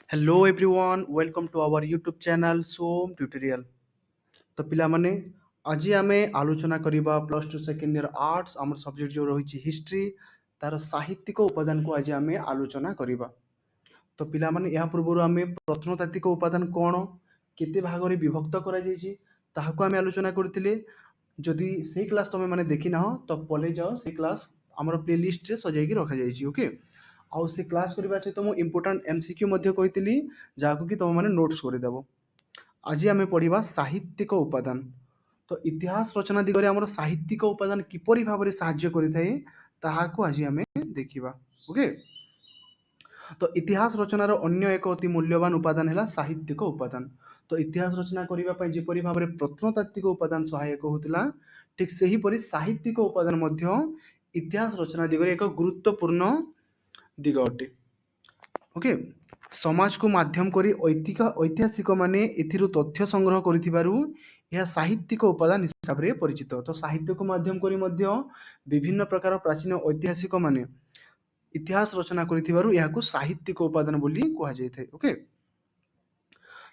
Hello everyone, welcome to our YouTube channel Som Tutorial। तो पिला माने आज आमे आलोचना करिबा plus two second year arts आमर सब्जेक्ट जो रही हिस्ट्री तार साहित्यिक उपादान को आज आमे आलोचना करिबा। तो पिला माने या पूर्व आमे प्रत्नतात्विक उपादान कोन केते भाग रे विभक्त करा जायछि ताहाको आमे आलोचना करथिले। जदि से क्लास तुम मैंने देखी ना हो तो पले जाओ से क्लास आमर प्लेलिस्ट रे सजाई रखा जायछि। ओके आउ से क्लास करबा सहित मु इंपोर्टेंट एमसीक्यू मध्ये कहितली जाको कि तुम माने नोट्स करदेव। आज आम पढ़ा साहित्यिक उपादान। तो इतिहास रचना दिगरे आमर साहित्यिक उपादान किपरि भाव में साहाय्य करिथाए ताहाको आज आम देखिबा। ओके तो इतिहास रचनार अन्य एक अति मूल्यवान उपादान है साहित्यिक उपादान। तो इतिहास रचना करने जेपरि भाव में प्रत्नतात्विक उपादान सहायक होता ठीक से ही परि साहित्यिक उपादान मध्य इतिहास रचना दिगरे एक गुरुत्वपूर्ण दिग अटे। ओके समाज को माध्यम करी ऐतिहासिक माने एथिरु तथ्य संग्रह करिथिबारु यह साहित्यिक उपादान हिसाब रे परिचित। तो साहित्य को माध्यम करी मध्य विभिन्न प्रकार प्राचीन ऐतिहासिक माने इतिहास रचना करिथिबारु याकु साहित्यिक उपादान बोली कहा जायथाय। ओके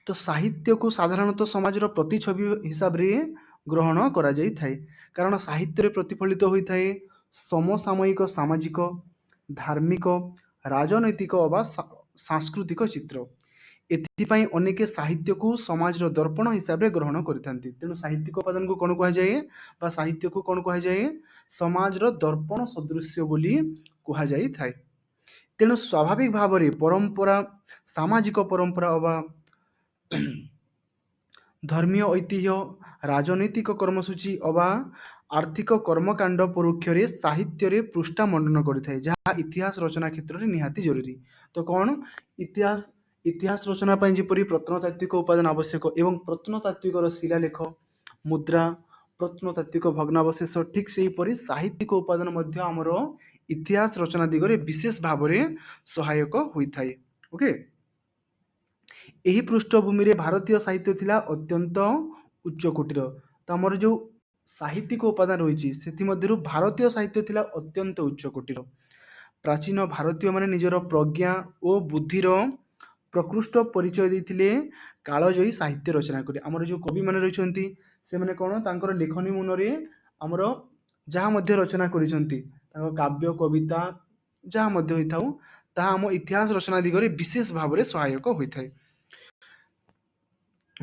तो साहित्य को साधारणतः समाजर प्रतिछवि हिसाब रे ग्रहण करा जायथाय कारण साहित्य रे प्रतिफलित होइथाय समसामयिक सामाजिक धार्मिक राजनैतिक अबा सांस्कृतिक चित्र। एथिपाई अनेके साहित्य को समाजर दर्पण हिसाब रे ग्रहण करिथांती। तेणु साहित्यिक उपादान को कोन कहा जाए बा साहित्य को कोन कहा जाए समाजर दर्पण सदृश्य बोली कहा जाई थाए। तेणु स्वाभाविक भाव में परंपरा सामाजिक परंपरा अबा धर्मीय ऐतिह्य राजनैतिक कर्मसूची अबा आर्थिक कर्मकांड परोक्ष साहित्य रे पृष्ठा मंडन करिथाए जहाँ इतिहास रचना क्षेत्र में निहाती जरूरी। तो कौन इतिहास रचना पाई जेपरि प्रत्नतात्विक उपादान आवश्यक एवं प्रत्नतात्विक शिलालेख मुद्रा प्रत्नतात्विक भग्नावशेष ठीक से हीपरि साहित्यिक उपादान मध्य आमर इतिहास रचना दिगरे विशेष भाव में सहायक होइथाए। ओके यही पृष्ठभूमि रे भारतीय साहित्य थिला अत्यंत उच्च कोटीर। तो आमर जो साहित्यिक उपादान रही से भारतीय साहित्य थिला अत्यंत उच्च कोटीर। प्राचीन भारतीय माने निजर प्रज्ञा और बुद्धिर प्रकृष्ट परिचय देते कालजयी साहित्य रचना करे। आमर जो कवि माने रहिछंती से माने कोन तांकर लेखनी मुनरे आमर जहाँ मध्य रचना करिसंती तांकर काव्य कविता जहाँ मध्य होइथाउ ताहा आम इतिहास रचना दिगरे विशेष भाव में सहायक होइथाय।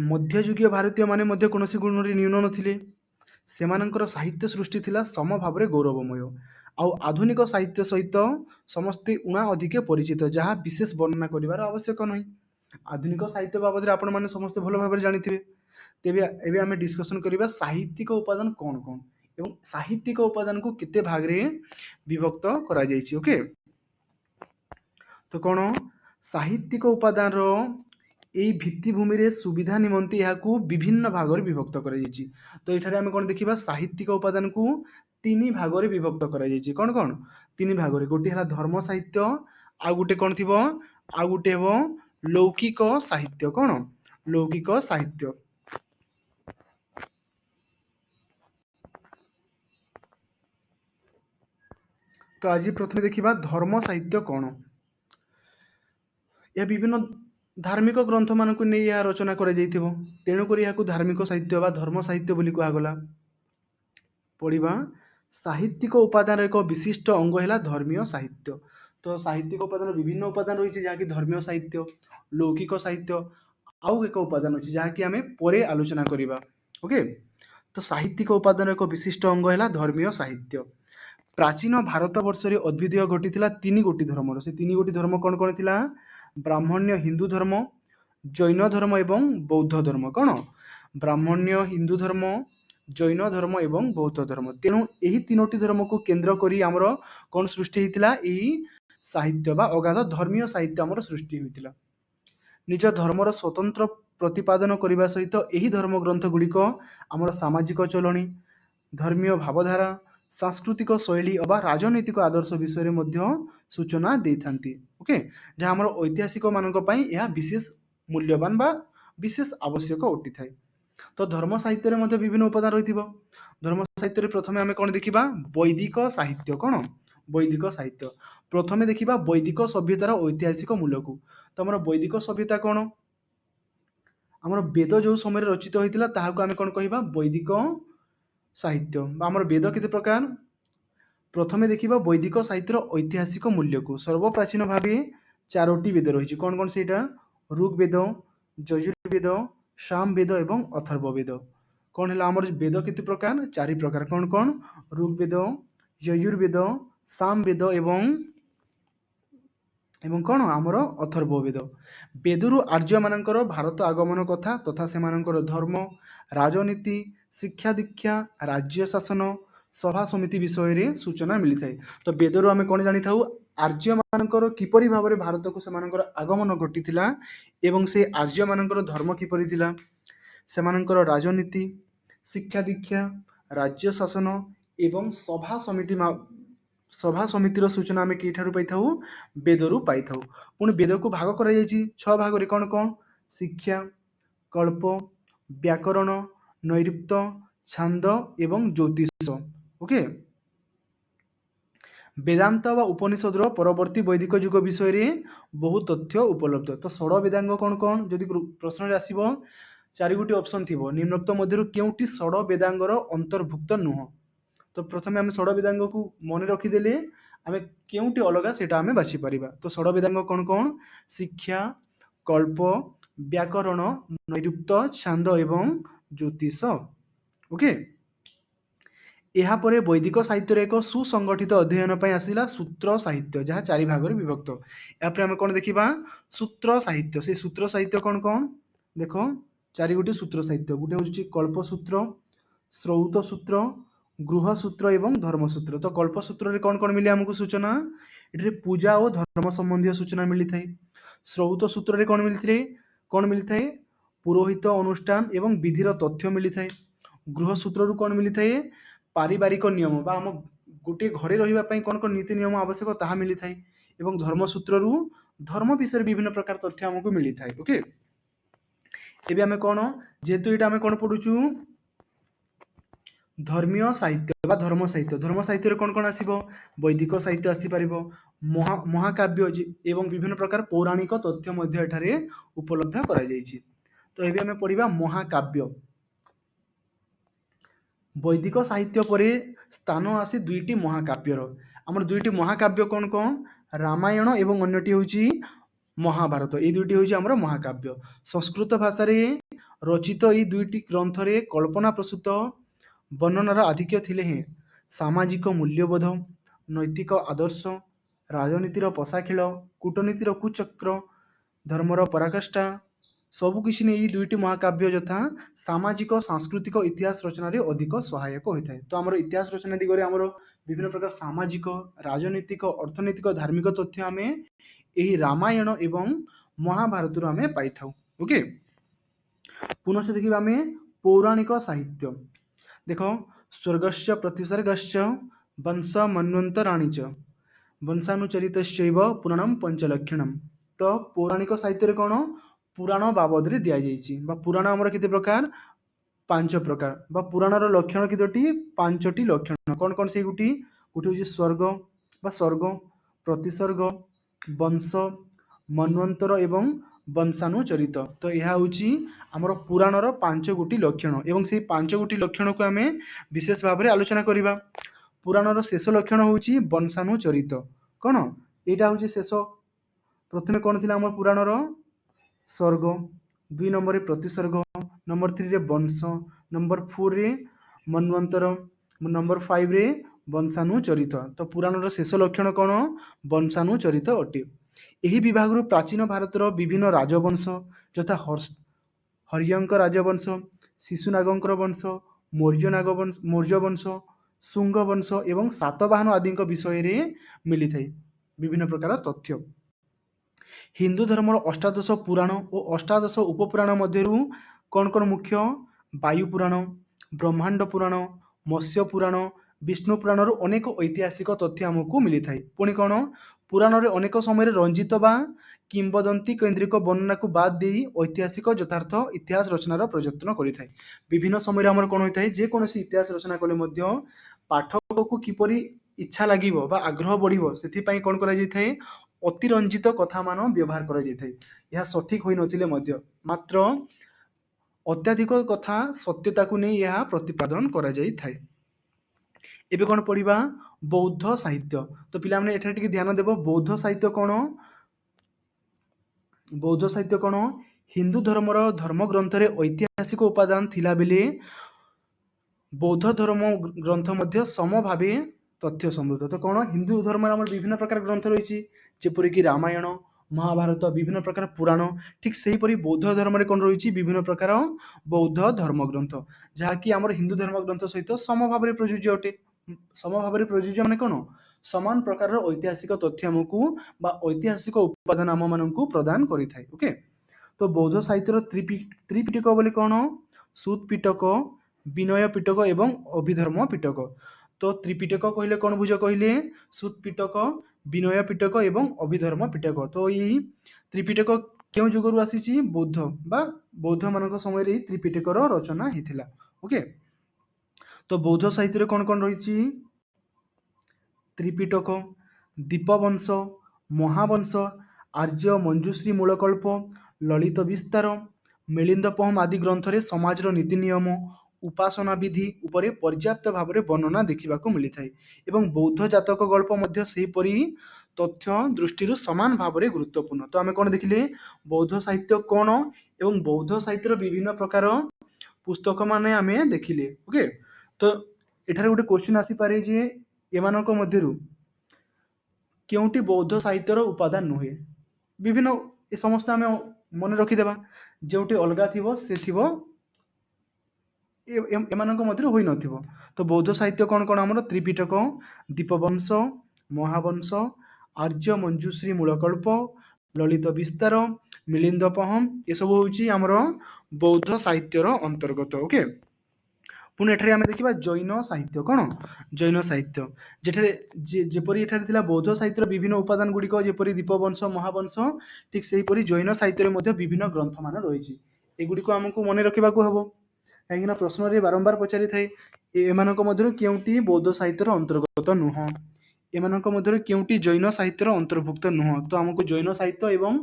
मध्ययुगीय भारतीय माने मध्य कोनोसी गुण रे न्यून नथिले सेमानंकर साहित्य सृष्टि थिला सम भाव में गौरवमय। आउ आधुनिक साहित्य सहित समस्ते उणा अधिके परिचित जहाँ विशेष वर्णना करिवार आवश्यक नहीं। आधुनिक साहित्य बाबद रे आपण माने समस्ते भल भाव में जानिथिबे। तेबे एबे आमे डिस्कशन करिबा साहित्यिक उपादान कोन कोन एवं साहित्यिक उपादान को केते भाग रे विभक्त करा जायछि। ओके तो कोन साहित्यिक उपादान रो एई भित्तिभूमि रे सुविधा निमंते याकू विभिन्न भाग रे विभक्त करा जायछि। तो एठारे आमे कोन देखिबा साहित्यिक उपादान को तीन भाग रे विभक्त करा जायछि। कोन कोन तीन भाग रे गोटे हला धर्म साहित्य आ गुटे कोन थिबो आ गुटे हेबो लौकिक साहित्य। कोन लौकिक साहित्य। तो आज प्रथमे देखिबा धर्म साहित्य कोन। यह विभिन्न धार्मिक ग्रंथ मान को नहीं यह रचना कर तेणुक धार्मिक साहित्य बा धर्म साहित्य बोली कहगला। पढ़ा साहित्यिक उपादान एक विशिष्ट अंग है धर्मीय साहित्य। तो साहित्यिक उपादान विभिन्न उपादान रही जहाँकि धर्मीय साहित्य लौकिक साहित्य आउ एक उपादान अच्छी जहाँकि आम पर आलोचना करवा। ओके तो साहित्यिक उपादान एक विशिष्ट अंग है धर्मीय साहित्य। प्राचीन भारत वर्ष में अद्वितीय घटी तीन गोटी धर्म से तीन गोटी धर्म कौन कौन थिला ब्राह्मण्य हिंदू धर्म जैन धर्म एवं बौद्ध धर्म। कौन ब्राह्मण्य हिंदू धर्म जैन धर्म एवं बौद्ध धर्म। तेणु यही तीनोटी धर्म को केन्द्र करी आमर कौन सृष्टि होता यही साहित्य बा अगाध धर्मीय साहित्य आमर सृष्टि होता। निज धर्मर स्वतंत्र प्रतिपादन करने सहित यही धर्म ग्रंथ गुड़िक आमर सामाजिक चलणी धर्मीय भावधारा सांस्कृतिक शैली अबा राजनैतिक आदर्श विषय में सूचना दे था। ओके जहाँ आम ऐतिहासिक मानक यह विशेष मूल्यवान बा विशेष आवश्यक उठी थाए। तो धर्म साहित्य में विभिन्न उपादान रही। धर्म साहित्य प्रथम आम कौन देखा वैदिक साहित्य। कौन वैदिक साहित्य प्रथमे देखिबा वैदिक सभ्यतार ऐतिहासिक मूल्य को। तो हमर वैदिक सभ्यता कौन? हमर वेद जो समय रचित होइतिला ताहाको आमे कोन कहिबा वैदिक साहित्य। हमर वेद केते प्रकार? प्रथमे देखिबा वैदिक साहित्यर ऐतिहासिक मूल्य को। सर्वप्राचीन भावे चारोटी वेद रही। कौन कौन से? ऋग्वेद, यजुर्वेद, सामवेद एवं अथर्ववेद। कौन है आमर वेद केते प्रकार? चारि प्रकार। कौन कौन? ऋग्वेद, यजुर्वेद, सामवेद एवं कौन आमर अथर्ववेद। वेदरु आर्य मानकर भारत आगमन कथा तथा सेमानकर धर्म, राजनीति, शिक्षा दीक्षा, राज्य शासन, सभा समिति विषय रे सूचना मिली थाए। तो वेदरु आमे कोन जानि थाउ? आर्य मानकर किपरि भाबरे भारत को सेमानकर आगमन घटिथिला एवं से आर्य मानकर धर्म किपरि थिला, सेमानकर राजनीति, शिक्षा दीक्षा, राज्य शासन एवं सभा समितिर सूचना आमे केठारु पाइथाउ? वेदरु पाइथाउ। पुणी वेद को भाग करा जायछि 6 भाग रे। कौन कौन? शिक्षा, कल्प, व्याकरण, नैऋत्य, छांद एवं ज्योतिष। ओके। वेदांत व उपनिषद परवर्ती वैदिक युग विषय रे बहुत तथ्य उपलब्ध। तो षड वेदांग कौन कौन? जदि प्रश्न रे आसीबो 4 गोटी ऑप्शन थिबो, निम्नोक्त मध्यरु केउटी षड वेदांगर अंतर्भुक्त नुह? तो प्रथमे आमे षड वेदांग को मन रखी देले आमे केउटी अलगा सेटा आमे बाछि परिबा। तो षड वेदांग कौन कौन? शिक्षा, कल्प, व्याकरण, नैऋत्य, छांद एवं ज्योतिष। ओके। ଏହା ପରେ ବୈଦିକ ସାହିତ୍ୟର ଏକ ସୁସଂଗଠିତ ଅଧ୍ୟୟନ ପାଇଁ ଆସିଲା ସୂତ୍ର ସାହିତ୍ୟ, ଯାହା 4 ଭାଗରେ ବିଭକ୍ତ। ଏହା ପରେ ଆମେ କ'ଣ ଦେଖିବା? ସୂତ୍ର ସାହିତ୍ୟ। ସେ ସୂତ୍ର ସାହିତ୍ୟ କ'ଣ କ'ଣ? ଦେଖ 4 ଗୋଟି ସୂତ୍ର ସାହିତ୍ୟ। ଗୋଟେ ହେଉଛି କଳ୍ପସୂତ୍ର, ଶ୍ରୌତ ସୂତ୍ର, ଗୃହ ସୂତ୍ର ଏବଂ ଧର୍ମସୂତ୍ର। ତ କଳ୍ପସୂତ୍ରରେ କ'ଣ କ'ଣ ମିଳେ ଆମକୁ ସୂଚନା? ଏଠାରେ ପୂଜା ଓ ଧର୍ମ ସମ୍ବନ୍ଧୀୟ ସୂଚନା ମିଳିଥାଏ। ଶ୍ରୌତ ସୂତ୍ରରେ କ'ଣ ମିଳିଥାଏ? ପୁରୋହିତ ଅନୁଷ୍ଠାନ ଏବଂ ବିଧିର ତଥ୍ୟ ମିଳିଥାଏ। ଗୃହ ସୂତ୍ରରୁ କ'ଣ ମିଳିଥାଏ? पारिवारिक नियम बा आम गोटे घरे रहिबा पई कोन कोन नीति नियम आवश्यक ताहा मिली थाए। एवं धर्मसूत्ररू धर्म विषय विभिन्न प्रकार तथ्य हमको मिली थाए। ओके। एबे हमें कोन जेतु एटा हमें कोन पढुचु? धर्मीय साहित्य बा धर्म साहित्य। धर्म साहित्य रे कोन कोन आसीबो? वैदिक साहित्य आसी परिबो, महाकाव्य एवं विभिन्न प्रकार पौराणिक तथ्य मध्य एठारे उपलब्ध करा जायछि। तो एबे हमें पढिबा महाकाव्य। वैदिक साहित्य पर स्थान आसी 2टी महाकाव्यर। आमर 2टी महाकाव्य कौन कौन? रामायण एवं अन्यटी होची महाभारत। ये 2टी होची आमर महाकाव्य। संस्कृत भाषा रे रचित ये 2टी ग्रंथ रे कल्पना प्रसूत वर्णनार आधिक्य थिले हैं सामाजिक मूल्यबोध, नैतिक आदर्श, राजनीतिर पशाखेल, कूटनीतिर कुचक्र, धर्मर पराकाष्ठा सबकिछि ने 2टी महाकाव्य यथा सामाजिक सांस्कृतिक इतिहास रचना रे अधिक सहायक होता है। तो आमर इतिहास रचना दिगरे आमर विभिन्न प्रकार सामाजिक, राजनीतिक, अर्थनैतिक, धार्मिक तथ्य आमे एही रामायण एवं महाभारत रु आमे पाई थाउ। ओके। पुनः से देखिबा आमे पौराणिक साहित्य। देखो स्वर्गस्य प्रतिसर्गश्च वंश मन्वन्तराणि च वंशानुचरितश्चैव पुराणम पंचलक्षणम। तो पौराणिक साहित्य रे कोन? पुराण बाबद रे दिया जाइछि। बा पुराण हमर केते प्रकार? 5 प्रकार। बा पुराणर लक्षण केतोटी? 5टी लक्षण। कोन कोन से गुटी? गुटी होछि स्वर्ग बा सर्ग, प्रतिसर्ग, वंश, मन्वंतर एवं वंशानुचरित। तो यह होछि हमर पुराणर 5 गोटी लक्षण एवं से 5 गोटी लक्षण को हमें विशेष भाव में आलोचना करिबा। पुराणर शेष लक्षण होछि वंशानुचरित। कोन? एटा होछि शेष। प्रथमे कोन थिला हमर पुराणर? स्वर्ग, 2 नंबर रे प्रतिसर्ग, नंबर 3 रे वंश, नंबर 4 रे मन्वंतर, नंबर 5 रे वंशानुचरित। तो पुराणर शेष लक्षण कोन? वंशानुचरित अटे। एही विभाग रु प्राचीन भारतर विभिन्न राजवंश यथा हर्यंक राजवंश, शिशुनागंकर वंश, मौर्य वंश, शुंग वंश एवं सातवाहन आदि विषय रे मिली थाए विभिन्न प्रकार तथ्य। हिंदू धर्मर 18 पुराण और 18 उपपुराण मध्यरु कौन कौन मुख्य? वायु पुराण, ब्रह्मांड पुराण, मत्स्य पुराण, विष्णु पुराण अनेक ऐतिहासिक तथ्य हमको मिली थाए। पुणी कौन? पुराण रे अनेक समय रंजित बा किंबदंती केन्द्रिक वर्णना को बाद दे ऐतिहासिक यथार्थ इतिहास रचनार प्रयत्न करिथाए। विभिन्न समय हमर कोन होइथाए? जे कोनोसी इतिहास रचना कले मध्य पाठक को किपरि ଇଚ୍ଛା ଲାଗିବ ବା ଆଗ୍ରହ ବଢ଼ିବ ସେଥିପାଇଁ କ'ଣ କରାଯାଇଥାଏ, ଅତିରଞ୍ଜିତ କଥାମାନ ବ୍ୟବହାର କରାଯାଇଥାଏ। ଏହା ସଠିକ୍ ହୋଇନଥିଲେ ମଧ୍ୟ ମାତ୍ର ଅତ୍ୟଧିକ କଥା ସତ୍ୟତାକୁ ନେଇ ଏହା ପ୍ରତିପାଦନ କରାଯାଇଥାଏ। ଏବେ କ'ଣ ପଢ଼ିବା, ବୌଦ୍ଧ ସାହିତ୍ୟ। ତ ପିଲାମାନେ ଏଠାରେ ଟିକେ ଧ୍ୟାନ ଦେବ, ବୌଦ୍ଧ ସାହିତ୍ୟ କ'ଣ? ବୌଦ୍ଧ ସାହିତ୍ୟ କ'ଣ? ହିନ୍ଦୁ ଧର୍ମର ଧର୍ମଗ୍ରନ୍ଥରେ ଐତିହାସିକ ଉପାଦାନ ଥିଲାବେଳେ ବୌଦ୍ଧ ଧର୍ମ ଗ୍ରନ୍ଥ ମଧ୍ୟ ସମଭାବେ ତଥ୍ୟ ସମୃଦ୍ଧ। ତ କ'ଣ, ହିନ୍ଦୁ ଧର୍ମରେ ଆମର ବିଭିନ୍ନ ପ୍ରକାର ଗ୍ରନ୍ଥ ରହିଛି, ଯେପରିକି ରାମାୟଣ, ମହାଭାରତ, ବିଭିନ୍ନ ପ୍ରକାର ପୁରାଣ। ଠିକ୍ ସେହିପରି ବୌଦ୍ଧ ଧର୍ମରେ କ'ଣ ରହିଛି, ବିଭିନ୍ନ ପ୍ରକାର ବୌଦ୍ଧ ଧର୍ମଗ୍ରନ୍ଥ, ଯାହାକି ଆମର ହିନ୍ଦୁ ଧର୍ମଗ୍ରନ୍ଥ ସହିତ ସମଭାବରେ ପ୍ରଯୁଜ୍ୟ ଅଟେ। ସମଭାବରେ ପ୍ରଯୁଜ୍ୟ ମାନେ କ'ଣ, ସମାନ ପ୍ରକାରର ଐତିହାସିକ ତଥ୍ୟ ଆମକୁ ବା ଐତିହାସିକ ଉପାଦାନ ଆମମାନଙ୍କୁ ପ୍ରଦାନ କରିଥାଏ। ଓକେ, ତ ବୌଦ୍ଧ ସାହିତ୍ୟର ତ୍ରିପିଟକ ବୋଲି କ'ଣ, ସୁତ ପିଟକ, ବିନୟ ପିଟକ ଏବଂ ଅଭିଧର୍ମ ପିଟକ। ତ ତ୍ରିପିଟକ କହିଲେ କ'ଣ ବୁଝ କହିଲେ, ସୁତ ପିଟକ, ବିନୟ ପିଟକ ଏବଂ ଅଭିଧର୍ମ ପିଟକ। ତ ଏଇ ତ୍ରିପିଟକ କେଉଁ ଯୁଗରୁ ଆସିଛି, ବୌଦ୍ଧ ବା ବୌଦ୍ଧମାନଙ୍କ ସମୟରେ ଏହି ତ୍ରିପିଟକର ରଚନା ହେଇଥିଲା। ଓକେ, ତ ବୌଦ୍ଧ ସାହିତ୍ୟରେ କ'ଣ କ'ଣ ରହିଛି, ତ୍ରିପିଟକ, ଦୀପବଂଶ, ମହାବଂଶ, ଆର୍ଯ୍ୟ ମଞ୍ଜୁଶ୍ରୀ ମୂଳକଳ୍ପ, ଲଳିତ ବିସ୍ତାର, ମିଳିନ୍ଦ ପହମ ଆଦି ଗ୍ରନ୍ଥରେ ସମାଜର ନୀତି ନିୟମ, ଉପାସନା ବିଧି ଉପରେ ପର୍ଯ୍ୟାପ୍ତ ଭାବରେ ବର୍ଣ୍ଣନା ଦେଖିବାକୁ ମିଳିଥାଏ ଏବଂ ବୌଦ୍ଧ ଜାତକ ଗଳ୍ପ ମଧ୍ୟ ସେହିପରି ତଥ୍ୟ ଦୃଷ୍ଟିରୁ ସମାନ ଭାବରେ ଗୁରୁତ୍ୱପୂର୍ଣ୍ଣ। ତ ଆମେ କ'ଣ ଦେଖିଲେ, ବୌଦ୍ଧ ସାହିତ୍ୟ କ'ଣ ଏବଂ ବୌଦ୍ଧ ସାହିତ୍ୟର ବିଭିନ୍ନ ପ୍ରକାର ପୁସ୍ତକ ମାନେ ଆମେ ଦେଖିଲେ। ଓକେ, ତ ଏଠାରେ ଗୋଟେ କ୍ୱେଶ୍ଚିନ୍ ଆସିପାରେ ଯେ ଏମାନଙ୍କ ମଧ୍ୟରୁ କେଉଁଟି ବୌଦ୍ଧ ସାହିତ୍ୟର ଉପାଦାନ ନୁହେଁ। ବିଭିନ୍ନ ଏ ସମସ୍ତେ ଆମେ ମନେ ରଖିଦେବା, ଯେଉଁଠି ଅଲଗା ଥିବ ସେ ଥିବ, ଏମାନଙ୍କ ମଧ୍ୟରେ ହୋଇନଥିବ। ତ ବୌଦ୍ଧ ସାହିତ୍ୟ କ'ଣ କ'ଣ ଆମର, ତ୍ରିପିଟକ, ଦୀପବଂଶ, ମହାବଂଶ, ଆର୍ଯ୍ୟ ମଞ୍ଜୁଶ୍ରୀ ମୂଳକଳ୍ପ, ଲଳିତ ବିସ୍ତାର, ମିଳିନ୍ଦ ପହମ, ଏସବୁ ହେଉଛି ଆମର ବୌଦ୍ଧ ସାହିତ୍ୟର ଅନ୍ତର୍ଗତ। ଓକେ, ପୁଣି ଏଠାରେ ଆମେ ଦେଖିବା ଜୈନ ସାହିତ୍ୟ। କ'ଣ, ଜୈନ ସାହିତ୍ୟ, ଯେଠାରେ ଯେପରି ଏଠାରେ ଥିଲା ବୌଦ୍ଧ ସାହିତ୍ୟର ବିଭିନ୍ନ ଉପାଦାନ ଗୁଡ଼ିକ, ଯେପରି ଦୀପବଂଶ, ମହାବଂଶ, ଠିକ୍ ସେହିପରି ଜୈନ ସାହିତ୍ୟରେ ମଧ୍ୟ ବିଭିନ୍ନ ଗ୍ରନ୍ଥମାନ ରହିଛି। ଏଗୁଡ଼ିକୁ ଆମକୁ ମନେ ରଖିବାକୁ ହେବ, କାହିଁକିନା ପ୍ରଶ୍ନରେ ବାରମ୍ବାର ପଚାରିଥାଏ ଏମାନଙ୍କ ମଧ୍ୟରୁ କେଉଁଟି ବୌଦ୍ଧ ସାହିତ୍ୟର ଅନ୍ତର୍ଗତ ନୁହଁ, ଏମାନଙ୍କ ମଧ୍ୟରୁ କେଉଁଟି ଜୈନ ସାହିତ୍ୟର ଅନ୍ତର୍ଭୁକ୍ତ ନୁହଁ। ତ ଆମକୁ ଜୈନ ସାହିତ୍ୟ ଏବଂ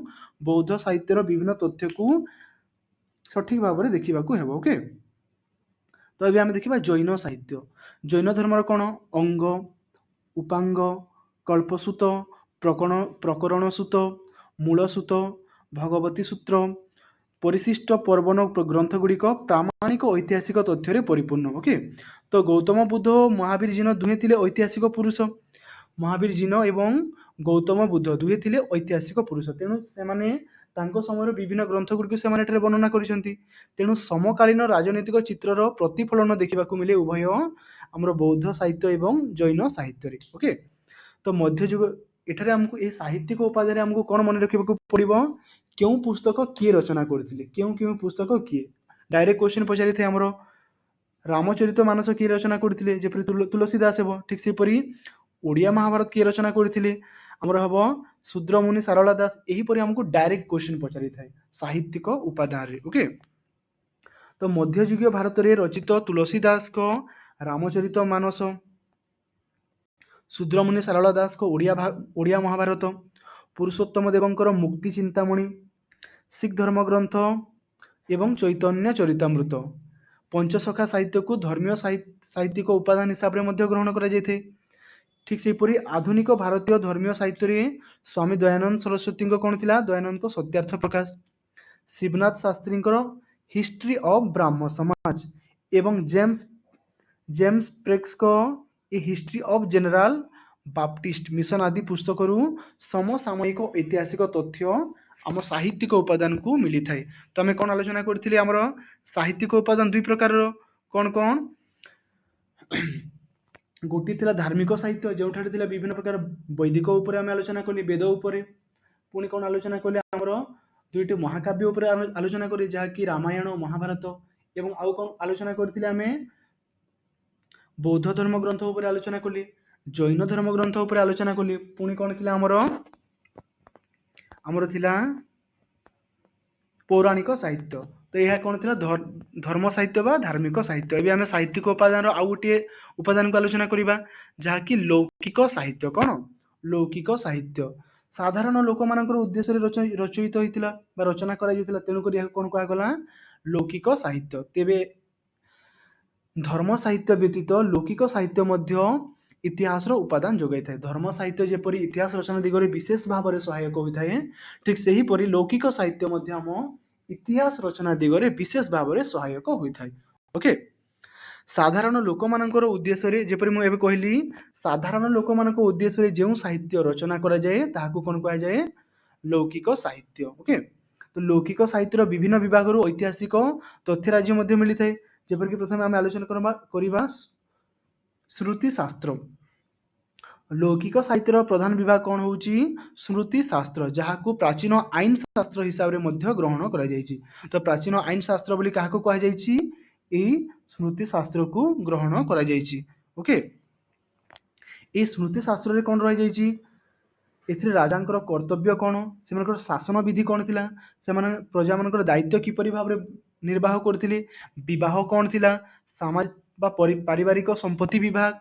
ବୌଦ୍ଧ ସାହିତ୍ୟର ବିଭିନ୍ନ ତଥ୍ୟକୁ ସଠିକ୍ ଭାବରେ ଦେଖିବାକୁ ହେବ। ଓକେ, ତ ଏବେ ଆମେ ଦେଖିବା ଜୈନ ସାହିତ୍ୟ। ଜୈନ ଧର୍ମର କ'ଣ, ଅଙ୍ଗ, ଉପାଙ୍ଗ, କଳ୍ପସୂତ, ପ୍ରକରଣ ସୂତ, ମୂଳ ସୂତ, ଭଗବତୀ ସୂତ୍ର, ପରିଶିଷ୍ଟ ପର୍ବନ ଗ୍ରନ୍ଥ ଗୁଡ଼ିକ ପ୍ରାମାଣିକ ଐତିହାସିକ ତଥ୍ୟରେ ପରିପୂର୍ଣ୍ଣ। ଓକେ, ତ ଗୌତମ ବୁଦ୍ଧ ଓ ମହାବୀର ଜିନ ଦୁହେଁ ଥିଲେ ଐତିହାସିକ ପୁରୁଷ। ମହାବୀର ଜିନ ଏବଂ ଗୌତମ ବୁଦ୍ଧ ଦୁହେଁ ଥିଲେ ଐତିହାସିକ ପୁରୁଷ, ତେଣୁ ସେମାନେ ତାଙ୍କ ସମୟର ବିଭିନ୍ନ ଗ୍ରନ୍ଥ ଗୁଡ଼ିକୁ ସେମାନେ ଏଠାରେ ବର୍ଣ୍ଣନା କରିଛନ୍ତି। ତେଣୁ ସମକାଳୀନ ରାଜନୈତିକ ଚିତ୍ରର ପ୍ରତିଫଳନ ଦେଖିବାକୁ ମିଳେ ଉଭୟ ଆମର ବୌଦ୍ଧ ସାହିତ୍ୟ ଏବଂ ଜୈନ ସାହିତ୍ୟରେ। ଓକେ, ତ ମଧ୍ୟଯୁଗ, ଏଠାରେ ଆମକୁ ଏହି ସାହିତ୍ୟିକ ଉପାଦାନରେ ଆମକୁ କ'ଣ ମନେ ରଖିବାକୁ ପଡ଼ିବ, କେଉଁ ପୁସ୍ତକ କିଏ ରଚନା କରିଥିଲେ, କେଉଁ ପୁସ୍ତକ କିଏ। ଡାଇରେକ୍ଟ କ୍ୱେଶ୍ଚିନ୍ ପଚାରିଥାଏ ଆମର, ରାମଚରିତ ମାନସ କିଏ ରଚନା କରିଥିଲେ, ଯେପରି ତୁଳସୀ ଦାସ ହେବ। ଠିକ୍ ସେପରି ଓଡ଼ିଆ ମହାଭାରତ କିଏ ରଚନା କରିଥିଲେ, ଆମର ହେବ ଶୂଦ୍ରମୁନି ସାରଳା ଦାସ। ଏହିପରି ଆମକୁ ଡାଇରେକ୍ଟ କ୍ୱେଶ୍ଚିନ୍ ପଚାରିଥାଏ ସାହିତ୍ୟିକ ଉପାଦାନରେ। ଓକେ, ତ ମଧ୍ୟଯୁଗୀୟ ଭାରତରେ ରଚିତ ତୁଳସୀ ଦାସଙ୍କ ରାମଚରିତ ମାନସ, ଶୂଦ୍ରମୁନି ସାରଳା ଦାସଙ୍କ ଓଡ଼ିଆ ମହାଭାରତ, ପୁରୁଷୋତ୍ତମ ଦେବଙ୍କର ମୁକ୍ତି ଚିନ୍ତାମଣି, ଶିଖ ଧର୍ମଗ୍ରନ୍ଥ ଏବଂ ଚୈତନ୍ୟ ଚରିତାମୃତ। ପଞ୍ଚସଖା ସାହିତ୍ୟକୁ ଧର୍ମୀୟ ସାହିତ୍ୟିକ ଉପାଦାନ ହିସାବରେ ମଧ୍ୟ ଗ୍ରହଣ କରାଯାଇଥାଏ। ଠିକ୍ ସେହିପରି ଆଧୁନିକ ଭାରତୀୟ ଧର୍ମୀୟ ସାହିତ୍ୟରେ ସ୍ୱାମୀ ଦୟାନନ୍ଦ ସରସ୍ୱତୀଙ୍କ କ'ଣ ଥିଲା, ଦୟାନନ୍ଦଙ୍କ ସତ୍ୟାର୍ଥ ପ୍ରକାଶ, ଶିବନାଥ ଶାସ୍ତ୍ରୀଙ୍କର ହିଷ୍ଟ୍ରି ଅଫ୍ ବ୍ରାହ୍ମ ସମାଜ ଏବଂ ଜେମ୍ସ ପ୍ରେକ୍ସଙ୍କ a history of general Baptist mission ଆଦି ପୁସ୍ତକରୁ ସମସାମୟିକ ଐତିହାସିକ ତଥ୍ୟ ଆମ ସାହିତ୍ୟିକ ଉପାଦାନକୁ ମିଳିଥାଏ। ତ ଆମେ କ'ଣ ଆଲୋଚନା କରିଥିଲେ, ଆମର ସାହିତ୍ୟିକ ଉପାଦାନ ଦୁଇ ପ୍ରକାରର, କ'ଣ କ'ଣ, ଗୋଟିଏ ଥିଲା ଧାର୍ମିକ ସାହିତ୍ୟ, ଯେଉଁଠାରେ ଥିଲା ବିଭିନ୍ନ ପ୍ରକାର ବୈଦିକ ଉପରେ ଆମେ ଆଲୋଚନା କଲେ, ବେଦ ଉପରେ। ପୁଣି କ'ଣ ଆଲୋଚନା କଲେ, ଆମର ଦୁଇଟି ମହାକାବ୍ୟ ଉପରେ ଆଲୋଚନା କଲେ, ଯାହାକି ରାମାୟଣ, ମହାଭାରତ। ଏବଂ ଆଉ କ'ଣ ଆଲୋଚନା କରିଥିଲେ, ଆମେ ବୌଦ୍ଧ ଧର୍ମ ଗ୍ରନ୍ଥ ଉପରେ ଆଲୋଚନା କଲେ, ଜୈନ ଧର୍ମ ଗ୍ରନ୍ଥ ଉପରେ ଆଲୋଚନା କଲେ। ପୁଣି କ'ଣ ଥିଲା, ଆମର ଥିଲା ପୌରାଣିକ ସାହିତ୍ୟ। ତ तो यह कौन थिला धर्म साहित्य बा धार्मिक साहित्य। एबे आमे साहित्यिक उपादान आउ गोटे उपादान को आलोचना करिबा जहाँकि लौकिक साहित्य। कौन लौकिक साहित्य साधारण लोक मानकर उद्देश्य रचयित होइतिला बा रचना करा जैतिला, तेणु करी याको कोन कुहा गला लौकिक साहित्य। तेबे धर्म साहित्य व्यतीत लौकिक साहित्य मध्य इतिहास उपादान जोगाई थाए। धर्म साहित्य जेपरी इतिहास रचना दिगरे विशेष भाव में सहायक होता है, ठीक से ही परी लौकिक साहित्य मध्य आम इतिहास रचना दिगरे विशेष भाव में सहायक होता है। ओके, साधारण लोक मानकर उद्देश्य जेपरी मु एबे कहली साधारण लोक मानक उद्देश्य जो साहित्य रचना करा जाए ताहाकू कोन कहा जाए लौकिक साहित्य। ओके, तो लौकिक साहित्यर विभिन्न विभाग ऐतिहासिक तथ्य राज्य मध्य मिली थाए। जेपरिक प्रथम आम आलोचना करवा श्रुति शास्त्र। लौकिक साहित्यर प्रधान विभाग कौन होची श्रुति शास्त्र, जहाकू प्राचीन आईन शास्त्र हिसाब रे मध्य ग्रहण करा जायछि। तो प्राचीन आईन शास्त्र बोली काहाकू कहा जायछि एई स्मृति शास्त्र को ग्रहण करा जायछि। ओके, ए स्मृति शास्त्र रे कोन रहि जायछि एथिरे राजांकर कर्तव्य कौन, सेमानकर शासन विधि कौन थिला, सेमाने प्रजा मानकर दायित्व किपरि भाव रे निर्वाह करथिले, विवाह कौन थिला, समाज बा पारिवारिक संपत्ति विभाग,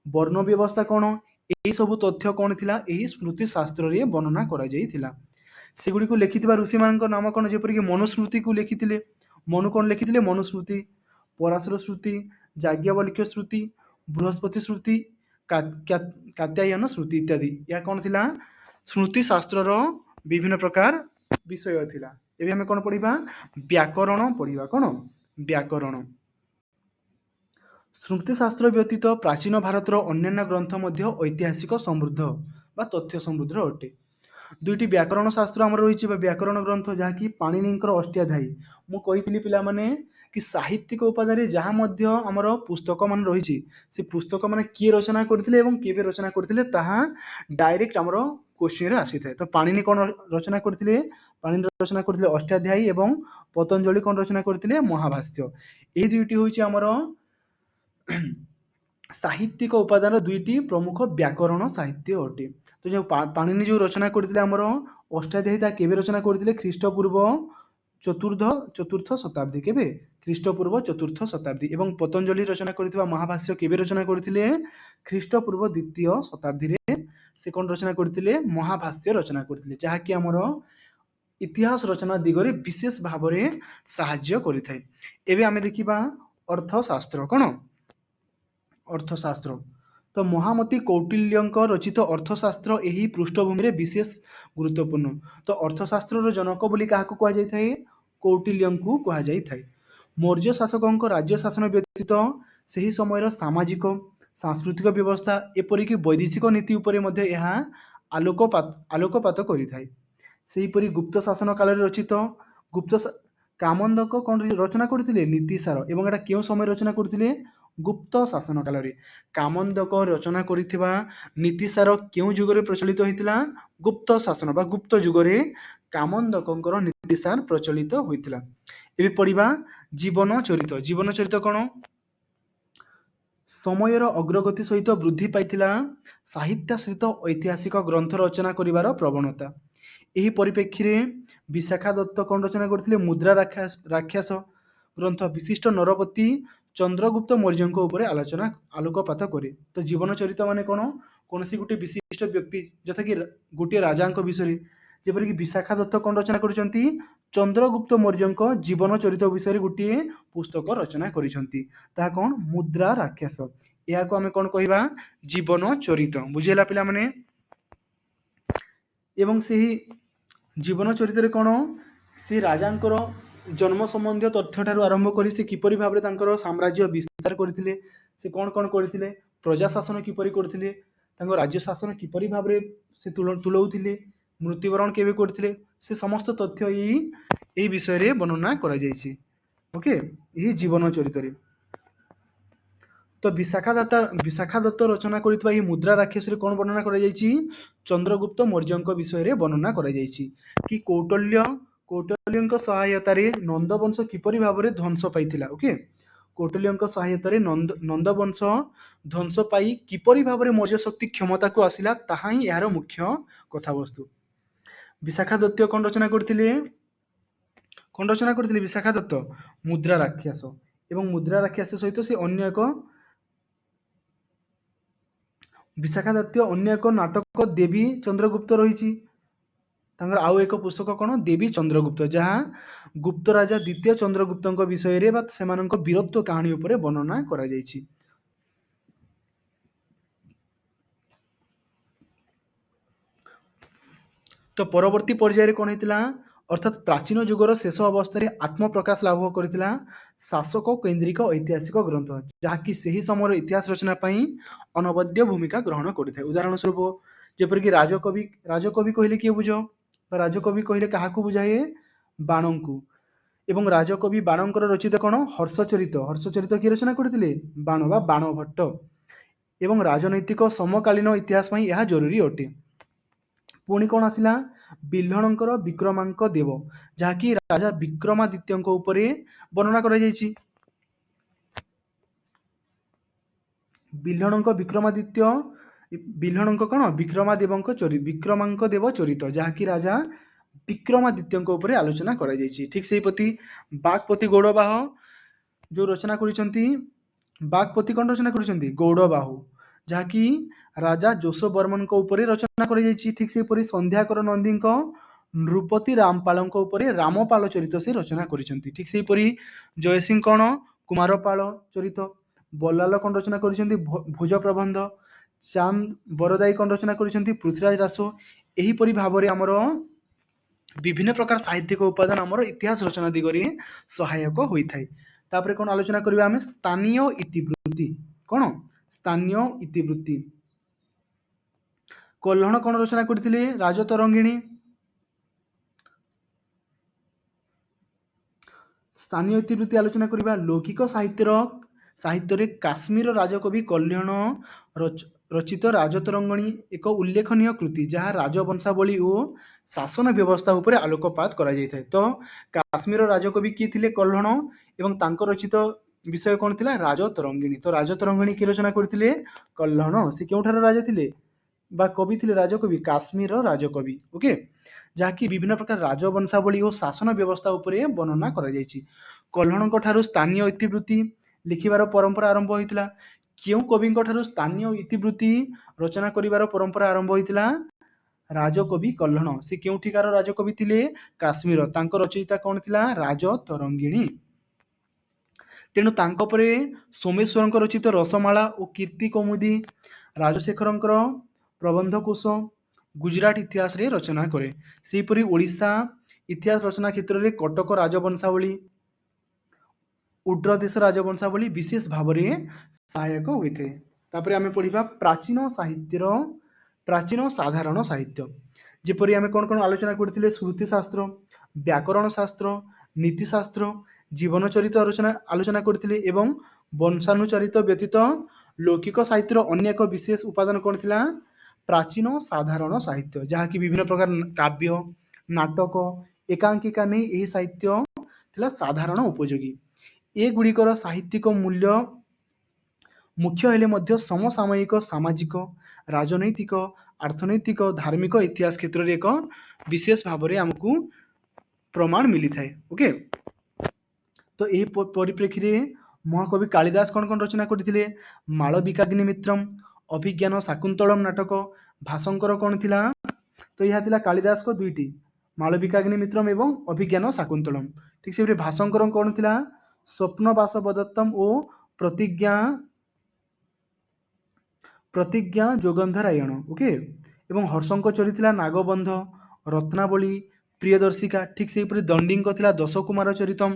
वर्ण व्यवस्था कौन, एई सब तथ्य कौन थिला एही स्मृति शास्त्र रे वर्णना करा जायथिला। सेगुडी को लिखिथिबा ऋषि मानकर नाम कौन, जेपरि कि मनुस्मृति को लिखिथिले। मनु कौन लिखिथिले मनुस्मृति, पराशर श्रुति, याज्ञवल्क्य श्रुति, बृहस्पति श्रुति, कात्यायन श्रुति इत्यादि या कौन थिला स्मृति शास्त्र विभिन्न प्रकार विषय थिला। एबे हमें कौन पढ़िबा व्याकरण पढ़िबा। कौन व्याकरण। स्मृति शास्त्र व्यतीत प्राचीन भारतर अन्यान्य ग्रंथ मध्य ऐतिहासिक समृद्ध बा तथ्य समृद्ध अटे। दुईटी व्याकरण शास्त्र आमर रही व्याकरण ग्रंथ जहाँकि पाणिनिकर अष्टाध्यायी। मु कही पिला माने कि साहित्यिक उपादान जहाँ मध्य आमर पुस्तक मान रही से पुस्तक माने किए रचना करथिले एवं केबे रचना करथिले ताहा डायरेक्ट आमर क्वेश्चन रे आसी थाए। तो पाणिनि कौन रचना करथिले, पाणिनि रचना करथिले अष्टाध्यायी एवं पतंजलि कौन रचना करथिले महाभाष्य। एही दुईटी होइछि आमर साहित्यिक उपादान दुईटी प्रमुख व्याकरण साहित्य अटे। तो जो पाणिनि जो रचना करथिले आमर अष्टाध्यायी ता केबे रचना करथिले ख्रीष्टपूर्व चतुर्थ शताब्दी, केबे ख्रीष्टपूर्व चतुर्थ शताब्दी। एवं पतंजलि रचना करथिबा महाभाष्य केबे रचना करथिले ख्रीष्टपूर्व द्वितीय शताब्दी रे से कौन रचना करथिले महाभाष्य रचना करथिले, जहाँकि आमर इतिहास रचना दिगरे विशेष भाव में साहाय्य करिथाय। एबे आमे देखिबा अर्थशास्त्र। कौन अर्थशास्त्र। तो महामती कौटिल्यंक रचित अर्थशास्त्र यही पृष्ठभूमि रे विशेष गुरुत्वपूर्ण। तो अर्थशास्त्र जनक बोली काहाकू कहा जाय थाए कौटिल्यंकु कहा जाय थाए। मौर्य शासकंक राज्य शासन व्यतीत सही समय सामाजिक सांस्कृतिक व्यवस्था एपरिक वैदेशिक नीति उपरे मध्य यह आलोकपात करिथाए। सेहीपरि गुप्त शासन काल रचित गुप्त कामंदक कौन रचना करथिले नीतिसार, एवं एटा केउ समय रचना करथिले गुप्त शासन काल रे। कामंदक रचना करिथिबा नीतिसार केउ जुगरे प्रचलित होइतिला गुप्त शासन बा गुप्त जुगरे कामंदकंकर नीतिसार प्रचलित होइतिला। एबे पढ़िबा जीवन चरित। जीवन चरित कौन समयर अग्रगति सहित वृद्धि पाइथिला साहित्याश्रित ऐतिहासिक ग्रंथ रचना करिवार प्रवणता। एही परिप्रेक्षी रे विशाखा दत्त कौन रचना करथिले मुद्रा राक्षस ग्रंथ विशिष्ट नरपति चंद्रगुप्त मौर्य उपरे आलोकपात करे। तो जीवन चरित माने कौन सी गोटे विशिष्ट व्यक्ति जथा कि गोटे राजा विषय जेपरिक विशाखा दत्त कौन रचना करछंती चंद्रगुप्त मौर्य जीवन चरित विषय गोटे पुस्तक रचना करिसंती, ता कौन मुद्रा राक्षस। या को आमे कौन कहिबा जीवन चरित। बुझेला पिला माने। एवं से जीवन चरित रे कौन से राजांकर जन्म संबंधी तथ्य ठारू आरंभ करी से किपरि भाव रे तांकर साम्राज्य विस्तार करथिले, से कौन कौन करथिले, प्रजा शासन किपरि करथिले, तांको राज्य शासन किपरि भाव रे से तुलौथिले, मृत्युवरण केबे करथिले, से समस्त तथ्य एही विषय रे वर्णना करा जायछि। ओके, एही जीवन चरित रे। तो विशाखा दत्त रचना करितबा एही मुद्रा राक्षस रे कौन वर्णना करा जायछि चंद्रगुप्त मौर्यंक विषय रे वर्णना करा जायछि कि कौटल्यंक सहायता रे नंदवंश किपरि भाव रे ध्वंस पाइथिला। ओके, कौटल्यंक सहायता रे नंदवंश ध्वंस पाई किपरि भाव रे मौर्य शक्ति क्षमता को आसिला ताहा ही यार मुख्य कथावस्तु। विशाखा दत्त कौन रचना करथिले कौन रचना करथिले विशाखा दत्त मुद्रा राक्षस एवं मुद्रा राक्षस सहित से अन्य एक विशाखा दत्त अन्य एक नाटक देवी चंद्रगुप्त रही आउ एक पुस्तक कौन देवी चंद्रगुप्त जहाँ गुप्त राजा द्वितीय चंद्रगुप्त विषय रे वीरत्व कहानी उपरे वर्णना करा जायछि। तो परवर्ती पर्यायर कौन होता अर्थात प्राचीन जुगर शेष अवस्था आत्मप्रकाश लाभ करथिला शासक केन्द्रिक ऐतिहासिक ग्रंथ जहाँकि सही समय इतिहास रचना पई अनवद्य भूमिका ग्रहण करता है। उदाहरण स्वरूप जेपरिक राजकवि कहले किए बुझ राजकवि कहले क्या बुझाए बाण को एवं राजकवि बाणकर रचित कौन हर्षचरित किए रचना करथिले बाण बा बाण भट्ट एवं राजनैतिक समकालीन इतिहास में यह जरूरी अटे। पुणी कौन आसिला बिल्हणकर विक्रमांक देव जहाँकि राजा विक्रमादित्य उपरे वर्णना करा जायछि। बिल्हणक विक्रमादित्य बिल्हणक कौन विक्रमांक देव चरित जहाँकि राजा विक्रमादित्य उपरे आलोचना करा जायछि। ठीक सेहीपति बागपति गौड़बाह जो रचना करिसंती बागपति कौन रचना करिसंती गौड़बाहु जहाँकि राजा जोशो बर्मन उपरे रचना करा जायछि। ठीक सेहीपरि संध्याकर नंदी नृपति रामपाल उपरे रामपाल चरित से रचना करिसंती। ठीक सेहीपरि जयसिंह कौन कुमारपाल चरित बल्लाल कौन रचना करिसंती भोज प्रबंध श्याम बरदाई कौन रचना करिसंती पृथ्वीराज रासो एहीपरि भाबरे हमर विभिन्न प्रकार साहित्यिक उपादान आमर इतिहास रचना दिगरे सहायक होइथाय। तापरे कौन आलोचना करिबा आमे स्थानीय इतिवृत्ति कौन स्थानीय इतिवृत्ति कल्हण कौन रचना करथिले राजतरंगिणी स्थानीय इतिवृत्ति आलोचना करिबा लौकिक साहित्य काश्मीर राजकवि कल्याण रचित राजतरंगिणी एक उल्लेखनीय कृति जहाँ राजवंशावली और शासन व्यवस्था उपर आलोकपात करा जायथाय। तो काश्मीर राजकवि किए थिले कल्हण एवं तांको रचित विषय कौन थिला राजतरंगिणी। तो राजतरंगिणी किए रचना करथिले कल्हण से केउठार राजा थिले बा कवि थिले राजकवि काश्मीर राजकवि ओके जहाँकि विभिन्न प्रकार राजवंशावली और शासन व्यवस्था उपरे वर्णना करा जायछि। कल्हणक ठारू स्थानीय इतिवृत्ति लिखिबार परंपरा आरंभ होइतिला केउ कविंक ठारू स्थानीय इतिवृत्ति रचना करिबार परंपरा आरंभ होइतिला राजकवि कल्हण से केउठिकार राजकवि थिले काश्मीर तांको रचयिता कौन थिला राजतरंगिणी। तेणु तांको परे सोमेश्वरंक रचित रसमाला और कीर्ति कौमुदी राजशेखरंकर प्रबंधकोश गुजरात इतिहास रे रचना करे। सेहीपरि ओडिशा इतिहास रचना क्षेत्र में कटक राजवंशावली उड्र देश राजवंशावली विशेष भाव में सहायक होते। तापर आम पढ़ा प्राचीन साधारण साहित्य जेपरि आम कौन कौन आलोचना करथिले श्रुतिशास्त्र व्याकरण शास्त्र नीतिशास्त्र जीवन चरित आलोचना करथिले एवं वंशानुचरित व्यतीत लौकिक साहित्यर अन्य एक विशेष उपादान कौन थिला प्राचीन साधारण साहित्य जहाँकि विभिन्न प्रकार काव्य नाटक एकांकिका नहीं यही साहित्य थिला साधारण उपयोगी एगुड़िकर साहित्यिक मूल्य मुख्य हेले मध्य समसामयिक सामाजिक राजनैतिक अर्थनैतिक धार्मिक इतिहास क्षेत्र में एक विशेष भाव में आमको प्रमाण मिली थाए। ओके तो यही परिप्रेक्षी में महाकवि कालिदास कौन कौन रचना करथिले मालविकाग्नि मित्रम अभिज्ञान शाकुंतलम नाटक भाषंकर कौन थिला तो यह थिला कालिदास को दुईटी मालविकाग्नि मित्रम एवं अभिज्ञान शाकुंतलम। ठीक से भाषंकर कौन थिला स्वप्नवास बदत्तम और प्रतिज्ञा जोगंधरायण ओके एवं हर्षंक चोरी थिला नागबंध रत्नावली प्रियदर्शिका। ठीक से दंडी थिला दश कुमार चरितम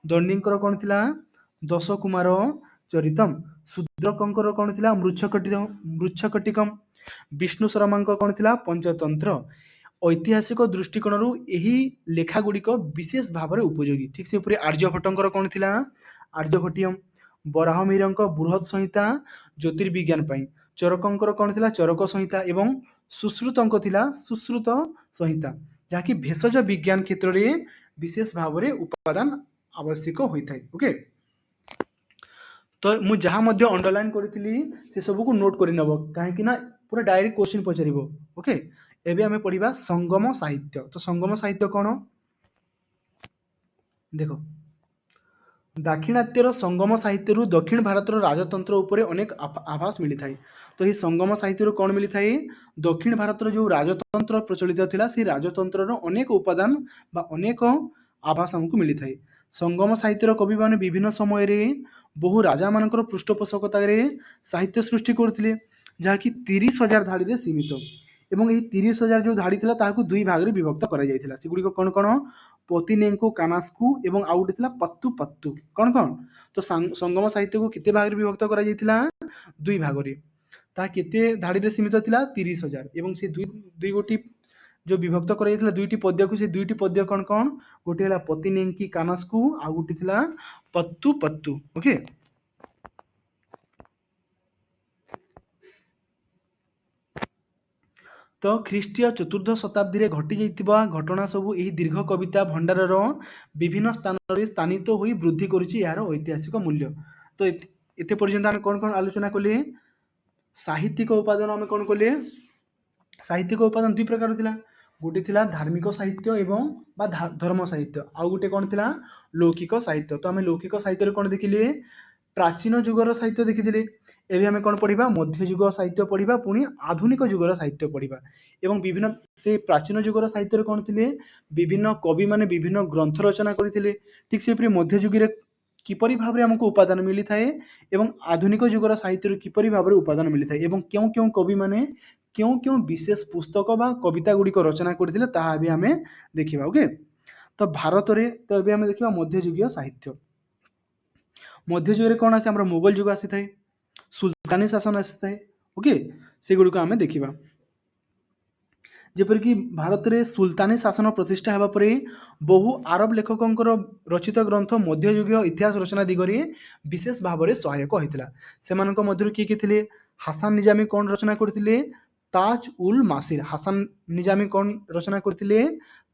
दंडीकर कौन थिला दश कुमार चरितम शूद्रकंकर कौन थिला मृच्छकटिकम विष्णु शर्मा कौन थिला पंचतंत्र। ऐतिहासिक दृष्टिकोण यही लेखा गुड़िक विशेष भाव में उपयोगी। ठीक से आर्यभट्टंकर कौन थिला आर्यभट्टियम बराहमिहिर बृहत संहिता ज्योतिर्विज्ञान पाई चरकंकर कौन थिला चरक संहिता एवं सुश्रुतंक थिला सुश्रुत संहिता जहाँकि भेषज विज्ञान क्षेत्र में विशेष भाव में उपादान आवश्यक होता है। ओके तो मु जहाँ मध्य अंडरलाइन करी से सब को नोट कर नब कहीं पूरा डायरेक्ट क्वेश्चन पचार। ओके एबे हमें पढ़ा संगम साहित्य। तो संगम साहित्य कौन ଦେଖ दाक्षिणात्यर संगम साहित्य दक्षिण भारतर राजतंत्र उपर अनेक आभास मिलता है। तो ये संगम साहित्य कौन मिलता है? दक्षिण भारतर जो राजतंत्र प्रचलित था से राजतंत्र अनेक उपादान बा अनेक आभास आमको मिलता है। संगम साहित्यर कवि मैंने विभिन्न समय बहु राजा मान पृष्ठपोषकतार साहित्य सृष्टि करते जहाँकि 30,000 धाड़ी सीमित एवं यही 30,000 जो धाड़ी था ताकू दुई भाग में विभक्त कर कौन कौन पतिनेंको कानास्कू एवं आउ गोटे पत्तु पत्तु कौन कौन तो संगम साहित्य को केते भाग में विभक्त कर दुई भाग में ता केते धाड़ी रे सीमित थिला 30,000 एवं से दुई गोटी जो विभक्त कर दुईटी पद्य को से दुईटी पद्य कौन कौन गोटे है पतिनेंकी कानास्कू आउ गोटे थिला पत्तु पत्तु ओके। तो ख्रीष्टीय चतुर्थ शताब्दी रे घटी जाइतिबा घटना सबू यही दीर्घ कविता भंडारर विभिन्न स्थान रे स्थानित होई वृद्धि करुछि यार ऐतिहासिक मूल्य। तो एते पर्यंत आम कौन कौन आलोचना कले साहित्यिक उपादान आम कौन कले साहित्यिक उपादान दुई प्रकार थिला गोटे थिला धार्मिक साहित्य एवं बा धर्म साहित्य आउ गोटे कौन थिला लौकिक साहित्य। तो आम लौकिक साहित्य कौन देखिले प्राचीन जुगर साहित्य देखी एवं आम कौन पढ़ा मध्ययुग साहित्य पढ़ा पुणी आधुनिक जुगर साहित्य पढ़ा एवं विभिन्न से प्राचीन जुगर साहित्य कौन थे विभिन्न कवि माने विभिन्न ग्रंथ रचना करते ठीक से मध्ययुगे किपरि भाव में आमको उपादान मिली थाए एवं आधुनिक जुगर साहित्य किपरि भाव में उपादान मिली थाए एवं क्यों क्यों कवि माने क्यों क्यों विशेष पुस्तक बा कविता गुड़िक रचना करते ताहा भी आम देखा ओके। तो भारत में तो ये आम देखा मध्ययुगीय साहित्य मध्ययुग कौन आसे मुगल जुग आसी थाए सुल्तानी शासन आसी थाए ओके से गुड़िक आम देखा जेपरिक भारत में सुल्तानी शासन प्रतिष्ठा होगा पर बहु आरब लेखकों रचित ग्रंथ मध्ययुगीय इतिहास रचना दिगरे विशेष भाव में सहायक होता से किए किए थे हासान निजामी कौन रचना करते ताज उल मासिर हासान निजामी कौन रचना करते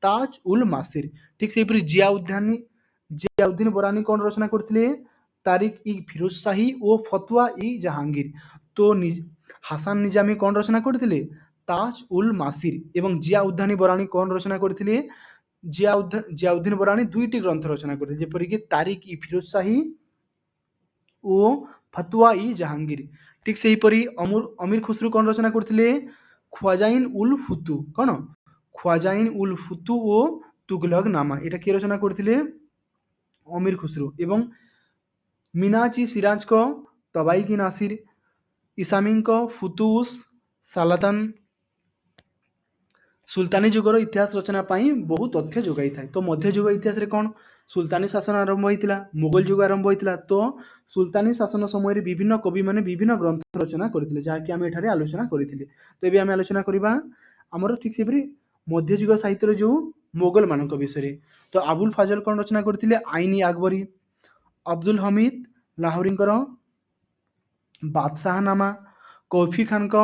ताज उल मासिर ठीक से जियाउद्दीन बोरानी कौन रचना करते तारिक इ फिरोज शाही और फतवा इ जहांगीर। तो हासान निजामी कौन रचना करते ताज उल मासिर एवं जियाउद्दीन बोरानी कौन रचना करते जियाउद्दीन बोरानी दुईटी ग्रंथ रचना करते जेपरिक तारिक इ फिरोज शाही और फतवा इ जहांगीर। ठीक से हीपरी अमीर खुसरू कौन रचना करते ख्वाजाइन उल फुतु कौन ख्वाजाइन उल फुतु ओ तुगलक नामा एटा किए रचना करते अमीर खुसरू एवं मीनाची सिराज को तबाई की नासिर इसामी को फुतुस सालातान सुल्तानी जुगर इतिहास रचना बहु तथ्य जोगाई था। तो मध्ययुग इतिहास रे कौन सुल्तानी शासन आरंभ होता मुगल जुग आरंभ होता तो सुल्तानी शासन समय विभिन्न कवि मैंने विभिन्न ग्रंथ रचना करते जहाँकि आम एठारे आलोचना करते। तो ये आम आलोचना करवा आमर ठीक से मध्ययुग साहित्य जो मुगल मान विषय तो अबुल फाजल कौन रचना करते आईनी अकबरी अब्दुल हमीद लाहौरी बादशाहनामा कौफी खान का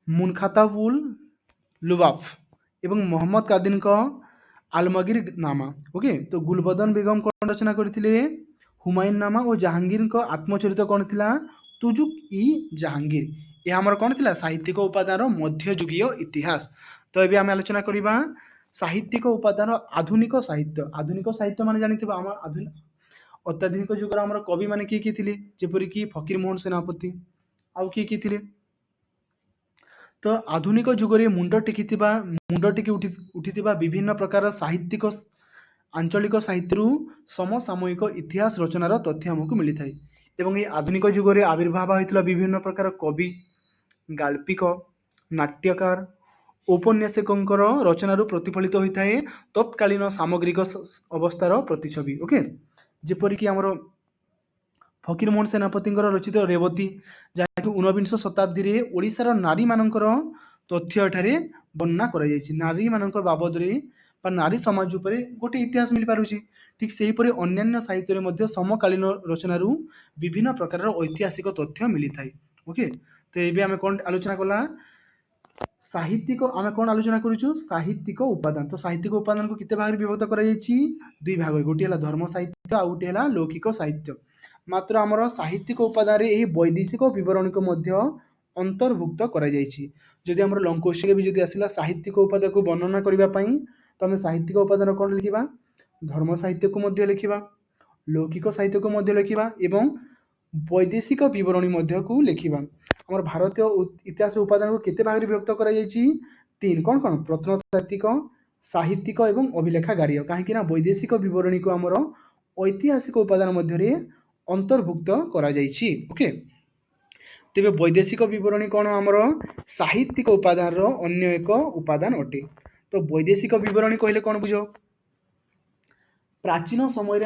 मुनखाताबुल लुबाफ एवं मोहम्मद कादिन का आलमगीर नामा ओके। तो गुलबदन बेगम कौन रचना करते हुमायून नामा और जहांगीर का आत्मचरित कौन थिला तुजुक इ जहांगीर। यह आमर कौन थिला साहित्यिक उपादान मध्ययुगीय इतिहास। तो ये आम आलोचना करवा साहित्यिक उपादान आधुनिक साहित्य मान जानी अत्याधुनिक जुगर आम कवि मैंने किए किए थे जेपरिक फकीर मोहन सेनापति आउ किए किए थे। तो आधुनिक जुगरे मुंड टेकी उठी विभिन्न प्रकार साहित्यिक आंचलिक साहित्य समसामयिक इतिहास रचनार तथ्य आमको मिली थाए एवं ये आधुनिक जुगरे आविर्भाव होता विभिन्न प्रकार कवि गाल्पिक नाट्यकार औपन्यासिकों रचनारू प्रतिफलित होता है तत्कालीन सामग्रिक अवस्थार प्रतिछवि ओके। जेपरिक आमर फकीर मोहन सेनापति रचित रेवती जहाँकि 19 शताब्दी में ओडिशार नारी मानकर तथ्य एठारे वर्णना कर नारी मान बाबद नारी समाज उपर गोटे इतिहास मिल पारुछि। ठीक से हीपरि अन्यान्य साहित्य में समकालीन रचनारू विभिन्न प्रकार ऐतिहासिक तथ्य मिली थाए ओके। तो ये आम कौन आलोचना कला साहित्यिक आम कौन आलोचना करूँ साहित्यिक उपादान। तो साहित्यिक उपादान को कितने भाग में विभक्त कर दुई भाग में गोटे धर्म साहित्य आउ गोटे लौकिक साहित्य। मात्र आमर साहित्यिक उपादान यही वैदेशिक विवरण को मध्य अंतर्भुक्त कर जदि आम लंग क्वेश्चन भी जब आसला साहित्यिक उपादान को वर्णना करने तो आम साहित्यिक उपादान कौन लिखा धर्म साहित्य को मध्य लिखिबा, लौकिक साहित्य को मध्य लिखिबा एवं वैदेशिक विवरणी मध्य को लिखिबा। हमर भारतीय इतिहास उपादान को केते भाग रे विभक्त करा जायछि? तीन। कौन कौन? प्रत्नतात्त्विक, साहित्यिक एवं अभिलेखागारीय। काहेकि ना वैदेशिक विवरणी को हमर ऐतिहासिक उपादान मध्य रे अंतर्भुक्त करा जायछि। ओके, तेबे वैदेशिक विवरणी कौन? हमर साहित्यिक उपादान रो अन्य एक उपादान अटे। तो वैदेशिक विवरणी कहले कौन बुझ? प्राचीन समय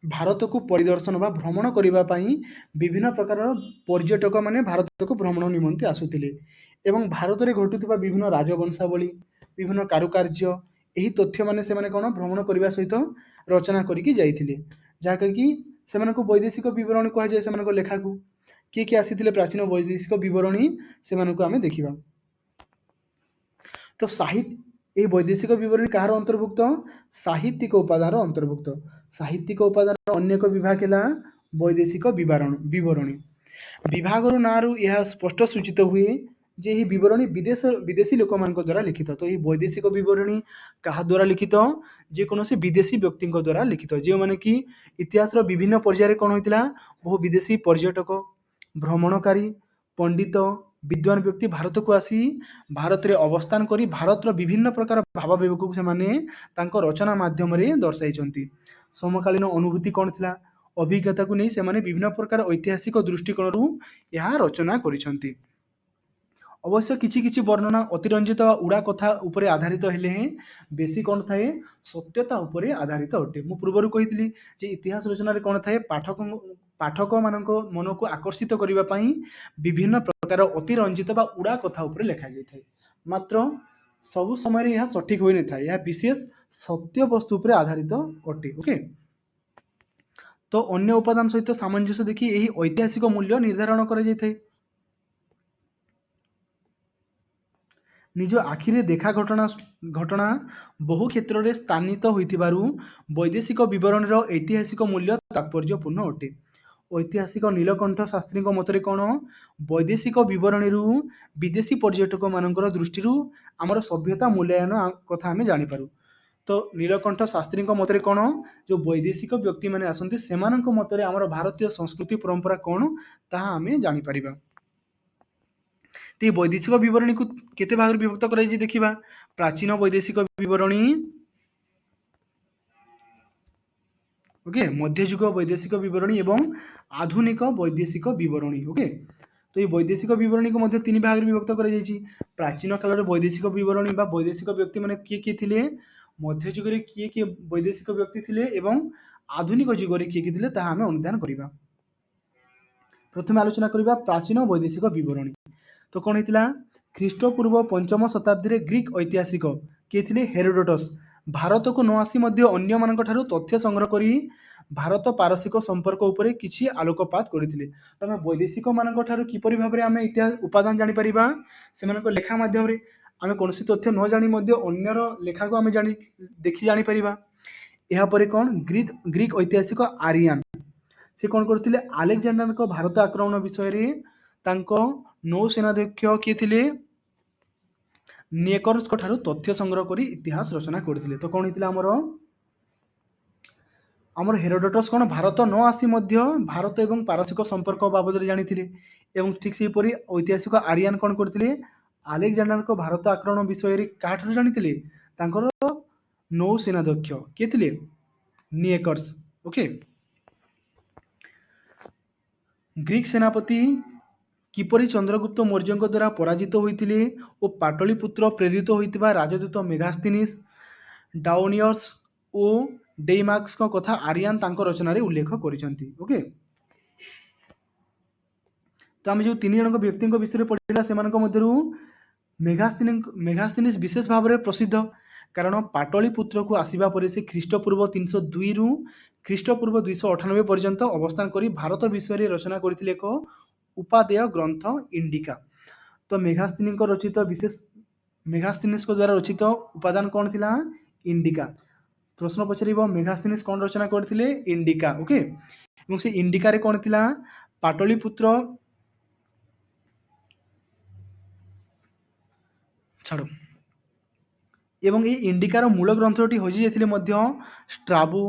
भारत को परिदर्शन बा भ्रमण करने पाई विभिन्न प्रकार पर्यटक माने भारत को भ्रमण निमंते आसुथिले एवं भारत में घटुवा विभिन्न राजवंशावली, विभिन्न कारुकार्य, यही तथ्य माने से माने कौन भ्रमण करने सहित रचना करके जाइथिले, जहाँकि से वैदेशिक विवरणी कह जाए। से लेखा को किए किए आसी प्राचीन वैदेशिक विवरणी से आम देखा। तो साहित्य ये वैदेशिक विवरणी कहार अंतर्भुक्त? साहित्यिक उपादान अंतर्भुक्त। साहित्यिक उपादान अन्य एक विभाग है वैदेशिक विवरणी। विभाग ना यह स्पष्ट सूचित हुए जे यह विवरणी विदेशी लोक मान द्वारा लिखित। तो ये वैदेशिक विवरणी क्या द्वारा लिखित? जेकोसी विदेशी व्यक्ति द्वारा लिखित, जो मैंने कि इतिहास विभिन्न पर्यायर कौन होता बहु विदेशी पर्यटक, भ्रमणकारी, पंडित, विद्वान व्यक्ति भारत को आसी भारत रे अवस्थान करी भारत विभिन्न प्रकार भाव विवेक को से रचना माध्यम दर्शाई। समकालीन अनुभूति कौन थिला? अभिज्ञता को नहीं से विभिन्न प्रकार ऐतिहासिक दृष्टिकोण यह रचना करिसेंती। अवश्य किछि किछि वर्णना अतिरंजित उड़ा कथा उपरे आधारित हेले हैं, बेसी कौन थाए? सत्यता उपरे आधारित अटे। मु पूर्व कही जे इतिहास रचना रे कौन थाए? पाठक मानक मन को आकर्षित करने पाई विभिन्न प्रकार अतिरंजित बा उड़ा कथा उपरे लिखा जाए। मात्र सबु समय यह सठिक होई न था, यह विशेष सत्य वस्तु उपरे आधारित अटे। ओके, तो अन्य उपादान सहित सामंजस्य देखि यही ऐतिहासिक मूल्य निर्धारण करा जाए। निज आखिरे देखा घटना बहु क्षेत्र में स्थानित होइथिबारु वैदेशिक विवरण ऐतिहासिक मूल्य तात्पर्यपूर्ण अटे। ऐतिहासिक नीलकंठ शास्त्री मतरे कौन? वैदेशिक विवरणी विदेशी पर्यटक मानकर दृष्टि आमर सभ्यता मूल्यांकन कथा आम जानीपार। तो नीलकंठ शास्त्री मतरे कौन? जो वैदेशिक व्यक्ति मैंने आसती से मतरे आमर भारतीय संस्कृति परंपरा कौन ताहा आम जानीपर। तो वैदेशिक विवरणी को केते भाग विभक्त कर देखा। प्राचीन वैदेशिक विवरणी, ओके, मध्ययुग वैदेशिक विवरणी एवं आधुनिक वैदेशिक विवरणी। ओके, तो ये वैदेशिक विवरणी को मध्य तीन भाग विभक्त कर प्राचीन काल वैदेशिक विवरणी बा वैदेशिक व्यक्ति माने किए किए थिले, मध्ययुग रे किए किए वैदेशिक व्यक्ति थिले एवं आधुनिक युग रे किए किए थिले ताहा हमें अनुधान करिबा। प्रथम आलोचना करिबा प्राचीन वैदेशिक विवरणी। तो कौन होता? ख्रीष्टपूर्व 5म शताब्दी ग्रीक ऐतिहासिक किए थिले? हेरोडोटस। भारत को न आसी अन्य मानक ठारू तथ्य संग्रह करी भारत पारसिक संपर्क उपरे किछि आलोकपात करथिले। तो आम वैदेशिक मानक ठारू किपरि भाबरे आम इतिहास उपादान जानि परिबा? सेमानक लेखा माध्यम रे आम कोनोसी तथ्य न जानि मध्य अन्यर लेखा को आम जानि देखि जानि परिबा। एहा परे कौन? ग्रीक ऐतिहासिक आरियान से कौन करथिले? आलेक्जेंडर को भारत आक्रमण विषय रे तांको नौसेनाध्यक्ष किए थिले? निकेटर्स ठारू तथ्य संग्रह करी इतिहास रचना करथिले। तो कौन होइतिला आमर हेरोडोटस कौन? भारत न आसी भारत एवं पारसिक संपर्क बाबद जानी एवं ठीक से ऐतिहासिक आरियान कौन करथिले? आलेक्जेंडर को भारत आक्रमण विषय क्या जानी नौसेनाध्यक्ष किए थिले? निकेटर्स। ओके, ग्रीक सेनापति किपरि चंद्रगुप्त मौर्य द्वारा पराजित होइतिले और पाटलिपुत्र प्रेरित होइतिबा राजदूत मेगास्थनीस, डाउनियर्स और डेइमार्क्स को कथा आरियान तांको रचना रे उल्लेख करिसंती। ओके, तो आम जो तीन जन व्यक्ति विषय पढ़ा से मेगास्थनीस विशेष भाव में प्रसिद्ध, कारण पाटलिपुत्र को आसवा पर से ख्रीष्टपूर्व 302 रु ख्रीष्टपूर्व 298 पर्यंत अवस्थान करी भारत विषय रचना करथिले एक उपादेय ग्रंथ इंडिका। तो मेगास्थनी रचित विशेष मेगास्थनीस द्वारा रचित उपादान कौन थिला? इंडिका। प्रश्न पचार मेगास्थनीस कौन रचना करथिले? इंडिका। ओके, से इंडिका रे कौन थिला? पाटलिपुत्र छाड़ो ଏବଂ ଏହି ଇଣ୍ଡିକାର ମୂଳ ଗ୍ରନ୍ଥଟି ହୋଇଯାଇଥିଲେ ଷ୍ଟ୍ରାବୋ,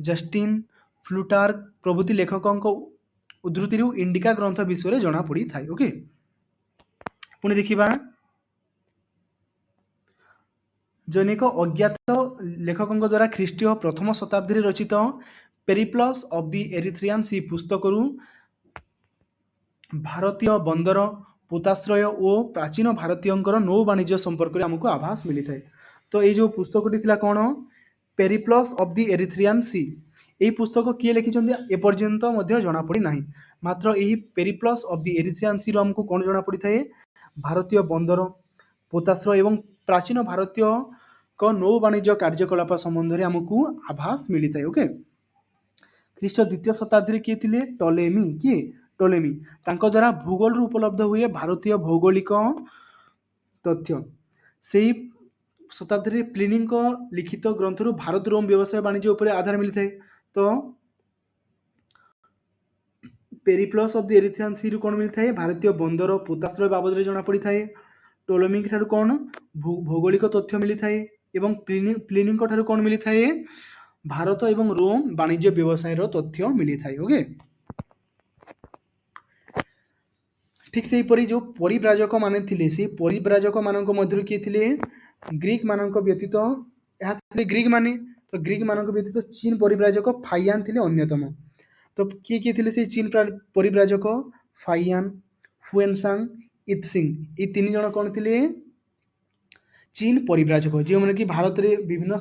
ଜଷ୍ଟିନ୍, ପ୍ଲୁଟାର୍କ ପ୍ରଭୃତି ଲେଖକଙ୍କ ଉଦ୍ଧୃତିରୁ ଇଣ୍ଡିକା ଗ୍ରନ୍ଥ ବିଷୟରେ ଜଣାପଡ଼ିଥାଏ। ଓକେ, ପୁଣି ଦେଖିବା ଜନୈକ ଅଜ୍ଞାତ ଲେଖକଙ୍କ ଦ୍ୱାରା ଖ୍ରୀଷ୍ଟୀୟ ପ୍ରଥମ ଶତାବ୍ଦୀରେ ରଚିତ ପେରିପ୍ଲସ୍ ଅଫ୍ ଦି ଏରିଥ୍ରିଆନ୍ ସି ପୁସ୍ତକରୁ ଭାରତୀୟ ବନ୍ଦର, ପୋତାଶ୍ରୟ ଓ ପ୍ରାଚୀନ ଭାରତୀୟଙ୍କର ନୌ ବାଣିଜ୍ୟ ସମ୍ପର୍କରେ ଆମକୁ ଆଭାସ ମିଳିଥାଏ। ତ ଏଇ ଯେଉଁ ପୁସ୍ତକଟି ଥିଲା କ'ଣ, ପେରିପ୍ଲସ୍ ଅଫ୍ ଦି ଏରିଥ୍ରିଆନ୍ ସି। ଏହି ପୁସ୍ତକ କିଏ ଲେଖିଛନ୍ତି ଏପର୍ଯ୍ୟନ୍ତ ମଧ୍ୟ ଜଣାପଡ଼ି ନାହିଁ। ମାତ୍ର ଏହି ପେରିପ୍ଲସ୍ ଅଫ୍ ଦି ଏରିଥ୍ରିଆନ୍ ସିରୁ ଆମକୁ କ'ଣ ଜଣାପଡ଼ିଥାଏ, ଭାରତୀୟ ବନ୍ଦର, ପୋତାଶ୍ରୟ ଏବଂ ପ୍ରାଚୀନ ଭାରତୀୟଙ୍କ ନୌ ବାଣିଜ୍ୟ କାର୍ଯ୍ୟକଳାପ ସମ୍ବନ୍ଧରେ ଆମକୁ ଆଭାସ ମିଳିଥାଏ। ଓକେ, ଖ୍ରୀଷ୍ଟ ଦ୍ୱିତୀୟ ଶତାବ୍ଦୀରେ କିଏ ଥିଲେ, ଟଲେମି। କିଏ, ଟଲେମି। ତାଙ୍କ ଦ୍ୱାରା ଭୂଗୋଳରୁ ଉପଲବ୍ଧ ହୁଏ ଭାରତୀୟ ଭୌଗୋଳିକ ତଥ୍ୟ। ସେହି ଶତାବ୍ଦୀରେ ପ୍ଲିନିଙ୍କ ଲିଖିତ ଗ୍ରନ୍ଥରୁ ଭାରତ ରୋମ ବ୍ୟବସାୟ ବାଣିଜ୍ୟ ଉପରେ ଆଧାର ମିଳିଥାଏ। ତ ପେରିପ୍ଲସ୍ ଅଫ୍ ଦି ଏରିଥ୍ରିଆନ୍ ସିରୁ କ'ଣ ମିଳିଥାଏ, ଭାରତୀୟ ବନ୍ଦର, ପୋତାଶ୍ରୟ ବାବଦରେ ଜଣାପଡ଼ିଥାଏ। ଟୋଲେମିଙ୍କ ଠାରୁ କ'ଣ, ଭୌଗୋଳିକ ତଥ୍ୟ ମିଳିଥାଏ ଏବଂ ପ୍ଲିନିଙ୍କ ଠାରୁ କ'ଣ ମିଳିଥାଏ, ଭାରତ ଏବଂ ରୋମ ବାଣିଜ୍ୟ ବ୍ୟବସାୟର ତଥ୍ୟ ମିଳିଥାଏ। ଓକେ, ଠିକ୍ ସେହିପରି ଯେଉଁ ପରିବ୍ରାଜକ ମାନେ ଥିଲେ, ସେହି ପରିବ୍ରାଜକ ମାନଙ୍କ ମଧ୍ୟରୁ କିଏ ଥିଲେ, ଗ୍ରୀକ୍ ମାନଙ୍କ ବ୍ୟତୀତ ଏହା ଥିଲେ ଗ୍ରୀକ୍ ମାନେ। ତ ଗ୍ରୀକ୍ ମାନଙ୍କ ବ୍ୟତୀତ ଚୀନ ପରିବ୍ରାଜକ ଫାଇଆନ୍ ଥିଲେ ଅନ୍ୟତମ। ତ କିଏ କିଏ ଥିଲେ ସେଇ ଚୀନ ପରିବ୍ରାଜକ, ଫାଇଆନ୍, ହୁଏନସାଙ୍ଗ, ଇତ୍ସିଂ। এই ତିନି ଜଣ କ'ଣ ଥିଲେ, ଚୀନ ପରିବ୍ରାଜକ, ଯେଉଁମାନେ କି ଭାରତରେ ବିଭିନ୍ନ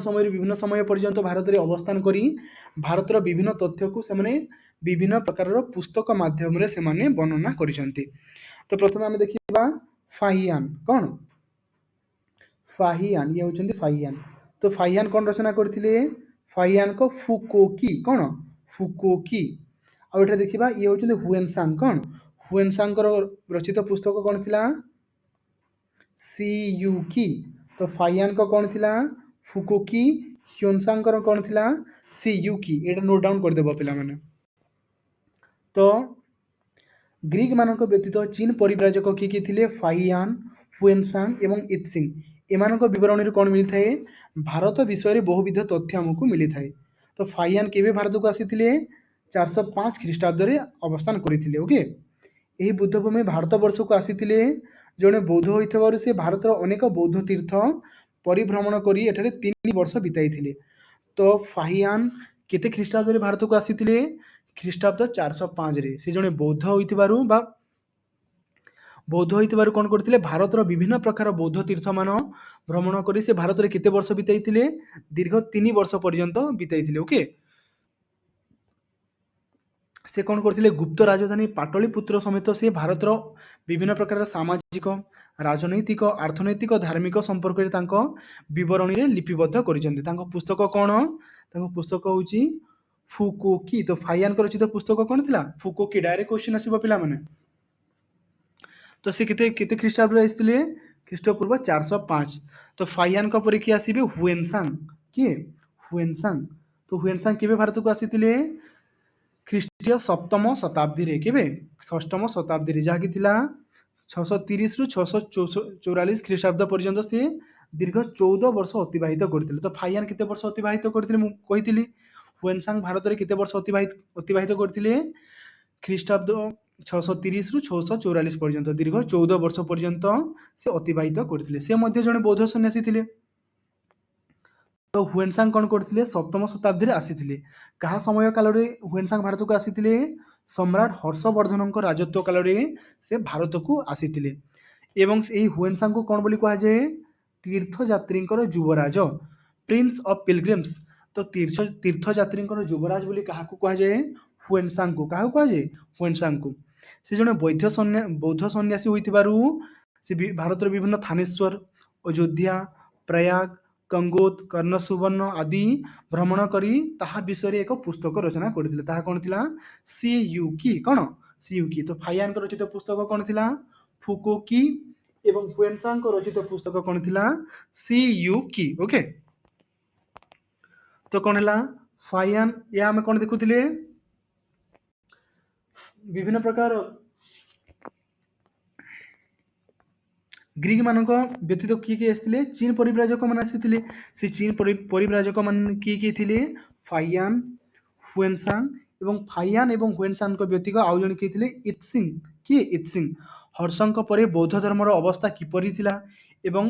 ସମୟରେ ବିଭିନ୍ନ ସମୟ ପର୍ଯ୍ୟନ୍ତ ଭାରତରେ ଅବସ୍ଥାନ କରି ଭାରତର ବିଭିନ୍ନ ତଥ୍ୟକୁ ସେମାନେ ବିଭିନ୍ନ ପ୍ରକାରର ପୁସ୍ତକ ମାଧ୍ୟମରେ ସେମାନେ ବର୍ଣ୍ଣନା କରିଛନ୍ତି। ତ ପ୍ରଥମେ ଆମେ ଦେଖିବା ଫାହିଆନ୍। କ'ଣ, ଫାହିଆନ୍, ଇଏ ହେଉଛନ୍ତି ଫାହିଆନ୍। ତ ଫାହିଆନ୍ କ'ଣ ରଚନା କରିଥିଲେ, ଫାହିଆନ୍ଙ୍କ ଫୁକୋକି। କ'ଣ, ଫୁକୋକି। ଆଉ ଏଠାରେ ଦେଖିବା ଇଏ ହେଉଛନ୍ତି ହୁଏନସାଙ୍ଗ। କ'ଣ, ହୁଏନସାଙ୍ଗଙ୍କର ରଚିତ ପୁସ୍ତକ କ'ଣ ଥିଲା, ସିୟୁକି। ତ ଫାହିଆନ୍ଙ୍କ କ'ଣ ଥିଲା, ଫୁକୋକି। ହ୍ୟୁଏନସାଙ୍ଗଙ୍କର କ'ଣ ଥିଲା, ସିୟୁକି। ଏଇଟା ନୋଟ୍ ଡାଉନ୍ କରିଦେବ ପିଲାମାନେ। ତ ଗ୍ରୀକ୍ ମାନଙ୍କ ବ୍ୟତୀତ ଚୀନ ପରିବ୍ରାଜକ କିଏ କିଏ ଥିଲେ, ଫାହିଆନ୍, ହୁଏନସାଙ୍ଗ ଏବଂ ଇତ୍ସିଂ। ଏମାନଙ୍କ ବିବରଣୀରୁ କ'ଣ ମିଳିଥାଏ, ଭାରତ ବିଷୟରେ ବହୁବିଧ ତଥ୍ୟ ଆମକୁ ମିଳିଥାଏ। ତ ଫାହିଆନ୍ କେବେ ଭାରତକୁ ଆସିଥିଲେ, 405 ଖ୍ରୀଷ୍ଟାବ୍ଦରେ ଅବସ୍ଥାନ କରିଥିଲେ। ଓକେ, ଏହି ବୁଦ୍ଧଭୂମି ଭାରତ ବର୍ଷକୁ ଆସିଥିଲେ ଜଣେ ବୌଦ୍ଧ ହୋଇଥିବାରୁ ସେ ଭାରତର ଅନେକ ବୌଦ୍ଧ ତୀର୍ଥ ପରିଭ୍ରମଣ କରି ଏଠାରେ 3 ବର୍ଷ ବିତାଇଥିଲେ। ତ ଫାହିଆନ୍ କେତେ ଖ୍ରୀଷ୍ଟାବ୍ଦରେ ଭାରତକୁ ଆସିଥିଲେ, ଖ୍ରୀଷ୍ଟାବ୍ଦ 405ରେ। ସେ ଜଣେ ବୌଦ୍ଧ ହୋଇଥିବାରୁ କ'ଣ କରିଥିଲେ, ଭାରତର ବିଭିନ୍ନ ପ୍ରକାର ବୌଦ୍ଧ ତୀର୍ଥମାନ ଭ୍ରମଣ କରି ସେ ଭାରତରେ କେତେ ବର୍ଷ ବିତାଇଥିଲେ, ଦୀର୍ଘ 3 ବର୍ଷ ପର୍ଯ୍ୟନ୍ତ ବିତାଇଥିଲେ। ଓକେ, ସେ କ'ଣ କରିଥିଲେ, ଗୁପ୍ତ ରାଜଧାନୀ ପାଟଳିପୁତ୍ର ସମେତ ସେ ଭାରତର ବିଭିନ୍ନ ପ୍ରକାର ସାମାଜିକ, ରାଜନୈତିକ, ଅର୍ଥନୈତିକ, ଧାର୍ମିକ ସମ୍ପର୍କରେ ତାଙ୍କ ବିବରଣୀରେ ଲିପିବଦ୍ଧ କରିଛନ୍ତି। ତାଙ୍କ ପୁସ୍ତକ କ'ଣ, ତାଙ୍କ ପୁସ୍ତକ ହେଉଛି ଫୁକୋକି। ତ ଫାହିଆନ୍ଙ୍କ ରଚିତ ପୁସ୍ତକ କ'ଣ ଥିଲା, ଫୁକୋକି। ଡାଇରେକ୍ଟ କ୍ୱେଶ୍ଚିନ୍ ଆସିବ ପିଲାମାନେ। ତ ସେ କେତେ ଖ୍ରୀଷ୍ଟାବ୍ଦରେ ଆସିଥିଲେ, ଖ୍ରୀଷ୍ଟପୂର୍ବ 405। ତ ଫାହିଆନ୍ଙ୍କ ପରେ କିଏ ଆସିବେ, ହୁଏନସାଙ୍ଗ। କିଏ, ହୁଏନସାଙ୍ଗ। ତ ହୁଏନସାଙ୍ଗ କେବେ ଭାରତକୁ ଆସିଥିଲେ, ଖ୍ରୀଷ୍ଟୀୟ 7ମ ଶତାବ୍ଦୀରେ। କେବେ, 6ମ ଶତାବ୍ଦୀରେ, ଯାହାକି ଥିଲା 630ରୁ 644 ଖ୍ରୀଷ୍ଟାବ୍ଦ ପର୍ଯ୍ୟନ୍ତ ସେ ଦୀର୍ଘ 14 ବର୍ଷ ଅତିବାହିତ କରିଥିଲେ। ତ ଫାହିଆନ୍ କେତେ ବର୍ଷ ଅତିବାହିତ କରିଥିଲେ, ମୁଁ କହିଥିଲି। ହୁଏନସାଙ୍ଗ ଭାରତରେ କେତେ ବର୍ଷ ଅତିବାହିତ କରିଥିଲେ, ଖ୍ରୀଷ୍ଟାବ୍ଦ 630ରୁ 644 ପର୍ଯ୍ୟନ୍ତ, ଦୀର୍ଘ 14 ବର୍ଷ ପର୍ଯ୍ୟନ୍ତ ସେ ଅତିବାହିତ କରିଥିଲେ। ସେ ମଧ୍ୟ ଜଣେ ବୌଦ୍ଧ ସନ୍ନ୍ୟାସୀ ଥିଲେ। ତ ହୁଏନସାଙ୍ଗ କ'ଣ କରିଥିଲେ, 7ମ ଶତାବ୍ଦୀରେ ଆସିଥିଲେ। କାହା ସମୟ କାଳରେ ହୁଏନସାଙ୍ଗ ଭାରତକୁ ଆସିଥିଲେ, ସମ୍ରାଟ ହର୍ଷବର୍ଦ୍ଧନଙ୍କ ରାଜତ୍ୱ କାଳରେ ସେ ଭାରତକୁ ଆସିଥିଲେ। ଏବଂ ଏହି ହୁଏନସାଙ୍ଗକୁ କ'ଣ ବୋଲି କୁହାଯାଏ, ତୀର୍ଥଯାତ୍ରୀଙ୍କର ଯୁବରାଜ, ପ୍ରିନ୍ସ ଅଫ୍ ପିଲଗ୍ରିମ୍ସ। ତ ତୀର୍ଥଯାତ୍ରୀଙ୍କର ଯୁବରାଜ ବୋଲି କାହାକୁ କୁହାଯାଏ, ହୁଏନସାଙ୍ଗକୁ। କାହାକୁ କୁହାଯାଏ, ହୁଏନସାଙ୍ଗକୁ। ସେ ଜଣେ ବୌଦ୍ଧ ସନ୍ନ୍ୟାସୀ ହୋଇଥିବାରୁ ସେ ଭାରତର ବିଭିନ୍ନ ଥାନେଶ୍ୱର, ଅଯୋଧ୍ୟା, ପ୍ରୟାଗ, କଙ୍ଗୋଦ, କର୍ଣ୍ଣସୁବର୍ଣ୍ଣ ଆଦି ଭ୍ରମଣ କରି ତାହା ବିଷୟରେ ଏକ ପୁସ୍ତକ ରଚନା କରିଥିଲେ। ତାହା କ'ଣ ଥିଲା, ସିୟୁକି। କ'ଣ, ସିୟୁକି। ତ ଫାହିଆନ୍ଙ୍କ ରଚିତ ପୁସ୍ତକ କ'ଣ ଥିଲା, ଫୁକୋକି। ଏବଂ ହୁଏନସାଙ୍ଗଙ୍କ ରଚିତ ପୁସ୍ତକ କ'ଣ ଥିଲା, ସିୟୁକି। ଓକେ, ତ କ'ଣ ହେଲା, ଫାହିଆନ୍, ଏହା ଆମେ କ'ଣ ଦେଖୁଥିଲେ, ବିଭିନ୍ନ ପ୍ରକାର ଗ୍ରୀକ୍ ମାନଙ୍କ ବ୍ୟତୀତ କିଏ କିଏ ଆସିଥିଲେ? ଚୀନ ପରିବ୍ରାଜକ ମାନେ ଆସିଥିଲେ। ସେ ଚୀନ ପରିବ୍ରାଜକ ମାନେ କିଏ କିଏ ଥିଲେ? ଫାଇୟାନ, ହୁଏନସାଂ ଏବଂ ଫାଇୟାନ ଏବଂ ହୁଏନସାଂଙ୍କ ବ୍ୟତୀତ ଆଉ ଜଣେ କିଏ ଥିଲେ? ଇତ୍ସିଂ। କିଏ? ଇତ୍ସିଂ। ହର୍ଷଙ୍କ ପରେ ବୌଦ୍ଧ ଧର୍ମର ଅବସ୍ଥା କିପରି ଥିଲା ଏବଂ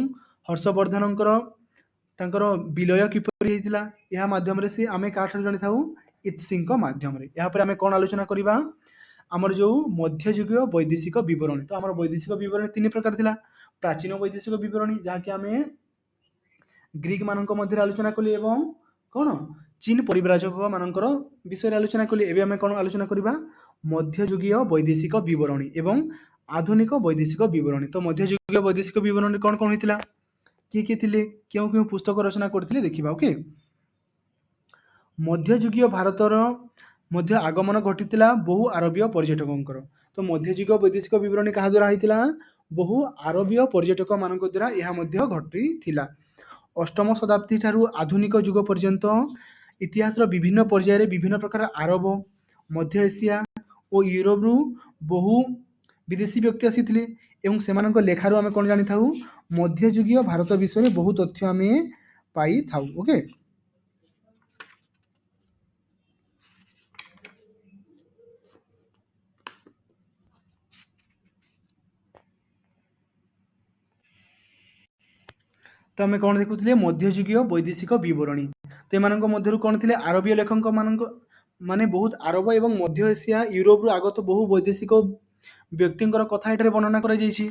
ହର୍ଷବର୍ଦ୍ଧନଙ୍କର ତାଙ୍କର ବିଲୟ କିପରି ହେଇଥିଲା, ଏହା ମାଧ୍ୟମରେ ସେ ଆମେ କାହାଠାରୁ ଜାଣିଥାଉ? ଇତ୍ସିଂଙ୍କ ମାଧ୍ୟମରେ। ଏହାପରେ ଆମେ କ'ଣ ଆଲୋଚନା କରିବା? ଆମର ଯେଉଁ ମଧ୍ୟଯୁଗୀୟ ବୈଦେଶିକ ବିବରଣୀ। ତ ଆମର ବୈଦେଶିକ ବିବରଣୀ ତିନି ପ୍ରକାର ଥିଲା। ପ୍ରାଚୀନ ବୈଦେଶିକ ବିବରଣୀ, ଯାହାକି ଆମେ ଗ୍ରୀକ୍ ମାନଙ୍କ ମଧ୍ୟରେ ଆଲୋଚନା କଲି ଏବଂ କ'ଣ ଚୀନ ପରିବ୍ରାଜକ ମାନଙ୍କର ବିଷୟରେ ଆଲୋଚନା କଲି। ଏବେ ଆମେ କ'ଣ ଆଲୋଚନା କରିବା? ମଧ୍ୟଯୁଗୀୟ ବୈଦେଶିକ ବିବରଣୀ ଏବଂ ଆଧୁନିକ ବୈଦେଶିକ ବିବରଣୀ। ତ ମଧ୍ୟଯୁଗୀୟ ବୈଦେଶିକ ବିବରଣୀ କ'ଣ କ'ଣ ହୋଇଥିଲା? କିଏ କିଏ ଥିଲେ? କେଉଁ କେଉଁ ପୁସ୍ତକ ରଚନା କରିଥିଲେ ଦେଖିବା। ଓକେ, ମଧ୍ୟଯୁଗୀୟ ଭାରତର ମଧ୍ୟ ଆଗମନ ଘଟିଥିଲା ବହୁ ଆରବୀୟ ପର୍ଯ୍ୟଟକଙ୍କର। ତ ମଧ୍ୟଯୁଗୀୟ ବୈଦେଶିକ ବିବରଣୀ କାହା ଦ୍ୱାରା ହେଇଥିଲା? ବହୁ ଆରବୀୟ ପର୍ଯ୍ୟଟକ ମାନଙ୍କ ଦ୍ୱାରା ଏହା ମଧ୍ୟ ଘଟିଥିଲା। ଅଷ୍ଟମ ଶତାବ୍ଦୀ ଠାରୁ ଆଧୁନିକ ଯୁଗ ପର୍ଯ୍ୟନ୍ତ ଇତିହାସର ବିଭିନ୍ନ ପର୍ଯ୍ୟାୟରେ ବିଭିନ୍ନ ପ୍ରକାର ଆରବ, ମଧ୍ୟ ଏସିଆ ଓ ୟୁରୋପରୁ ବହୁ ବିଦେଶୀ ବ୍ୟକ୍ତି ଆସିଥିଲେ ଏବଂ ସେମାନଙ୍କ ଲେଖାରୁ ଆମେ କ'ଣ ଜାଣିଥାଉ? ମଧ୍ୟଯୁଗୀୟ ଭାରତ ବିଷୟରେ ବହୁ ତଥ୍ୟ ଆମେ ପାଇଥାଉ। ଓକେ, ତ ଆମେ କ'ଣ ଦେଖୁଥିଲେ? ମଧ୍ୟଯୁଗୀୟ ବୈଦେଶିକ ବିବରଣୀ। ତ ଏମାନଙ୍କ ମଧ୍ୟରୁ କ'ଣ ଥିଲେ? ଆରବୀୟ ଲେଖକ ମାନଙ୍କ ମାନେ ବହୁତ ଆରବ ଏବଂ ମଧ୍ୟ ଏସିଆ ୟୁରୋପରୁ ଆଗତ ବହୁ ବୈଦେଶିକ ବ୍ୟକ୍ତିଙ୍କର କଥା ଏଠାରେ ବର୍ଣ୍ଣନା କରାଯାଇଛି।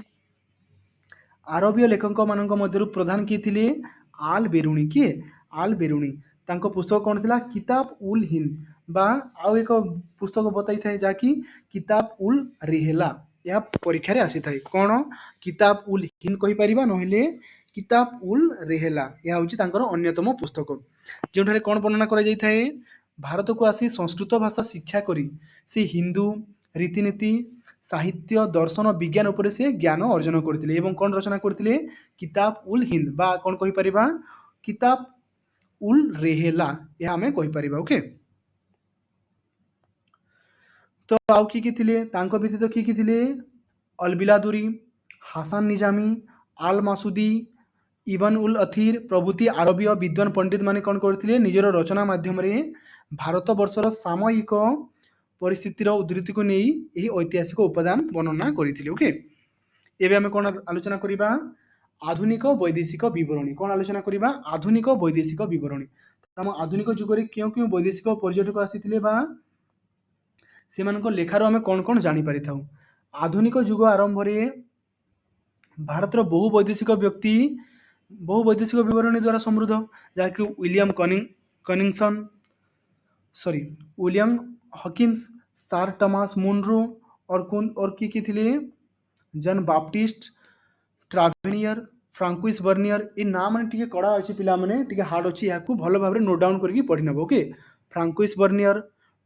ଆରବୀୟ ଲେଖକ ମାନଙ୍କ ମଧ୍ୟରୁ ପ୍ରଧାନ କିଏ ଥିଲେ? ଆଲ ବେରୁଣି। କିଏ? ଆଲ ବେରୁଣି। ତାଙ୍କ ପୁସ୍ତକ କ'ଣ ଥିଲା? କିତାବ ଉଲ୍ ହିନ୍ଦ, ବା ଆଉ ଏକ ପୁସ୍ତକ ବତାଇଥାଏ ଯାହାକି କିତାବ ଉଲ୍ ରିହେଲା। ଏହା ପରୀକ୍ଷାରେ ଆସିଥାଏ। କ'ଣ? କିତାବ ଉଲ୍ ହିନ୍ଦ କହିପାରିବା, ନହେଲେ କିତାବ ଉଲ୍ ରେହେଲା। ଏହା ହେଉଛି ତାଙ୍କର ଅନ୍ୟତମ ପୁସ୍ତକ, ଯେଉଁଠାରେ କ'ଣ ବର୍ଣ୍ଣନା କରାଯାଇଥାଏ? ଭାରତକୁ ଆସି ସଂସ୍କୃତ ଭାଷା ଶିକ୍ଷା କରି ସେ ହିନ୍ଦୁ ରୀତିନୀତି, ସାହିତ୍ୟ, ଦର୍ଶନ, ବିଜ୍ଞାନ ଉପରେ ସେ ଜ୍ଞାନ ଅର୍ଜନ କରିଥିଲେ ଏବଂ କ'ଣ ରଚନା କରିଥିଲେ? କିତାବ ଉଲ୍ ହିନ୍ଦ, ବା କ'ଣ କହିପାରିବା? କିତାବ ଉଲ୍ ରେହେଲା, ଏହା ଆମେ କହିପାରିବା। ଓକେ, ତ ଆଉ କିଏ କିଏ ଥିଲେ? ତାଙ୍କ ବ୍ୟତୀତ କିଏ କିଏ ଥିଲେ? ଅଲବିଲାଦୁରୀ, ହାସାନ ନିଜାମୀ, ଆଲ ମାସୁଦି, ଇବନ ଉଲ୍ ଅଥିର ପ୍ରଭୃତି ଆରବୀୟ ବିଦ୍ୱାନ ପଣ୍ଡିତ ମାନେ କ'ଣ କରିଥିଲେ? ନିଜର ରଚନା ମାଧ୍ୟମରେ ଭାରତ ବର୍ଷର ସାମୟିକ ପରିସ୍ଥିତିର ଉଦ୍ଧୃତିକୁ ନେଇ ଏହି ଐତିହାସିକ ଉପାଦାନ ବର୍ଣ୍ଣନା କରିଥିଲେ। ଓକେ, ଏବେ ଆମେ କ'ଣ ଆଲୋଚନା କରିବା? ଆଧୁନିକ ବୈଦେଶିକ ବିବରଣୀ। କ'ଣ ଆଲୋଚନା କରିବା? ଆଧୁନିକ ବୈଦେଶିକ ବିବରଣୀ। ଆମ ଆଧୁନିକ ଯୁଗରେ କେଉଁ କେଉଁ ବୈଦେଶିକ ପର୍ଯ୍ୟଟକ ଆସିଥିଲେ ବା ସେମାନଙ୍କ ଲେଖାରୁ ଆମେ କ'ଣ କ'ଣ ଜାଣିପାରିଥାଉ? ଆଧୁନିକ ଯୁଗ ଆରମ୍ଭରେ ଭାରତର ବହୁ ବୈଦେଶିକ ବ୍ୟକ୍ତି ବହୁ ବୈଦେଶିକ ବିବରଣୀ ଦ୍ୱାରା ସମୃଦ୍ଧ, ଯାହାକି William Hawkins, sir Thomas Munro और କିଏ ଥିଲେ? ଜନ୍ ବାପ୍ଟିଷ୍ଟ ଟ୍ରାଭେନିୟର, ଫ୍ରାଙ୍କୁଇସ୍ ବର୍ନିୟର। ଏ ନାଁ ମାନେ ଟିକେ କଡ଼ା ଅଛି ପିଲାମାନେ, ଟିକେ ହାର୍ଡ ଅଛି, ଏହାକୁ ଭଲ ଭାବରେ ନୋଟ୍ ଡାଉନ୍ କରିକି ପଢ଼ି ନେବ। Okay, ଫ୍ରାଙ୍କୁଇସ୍ ବର୍ନିୟର,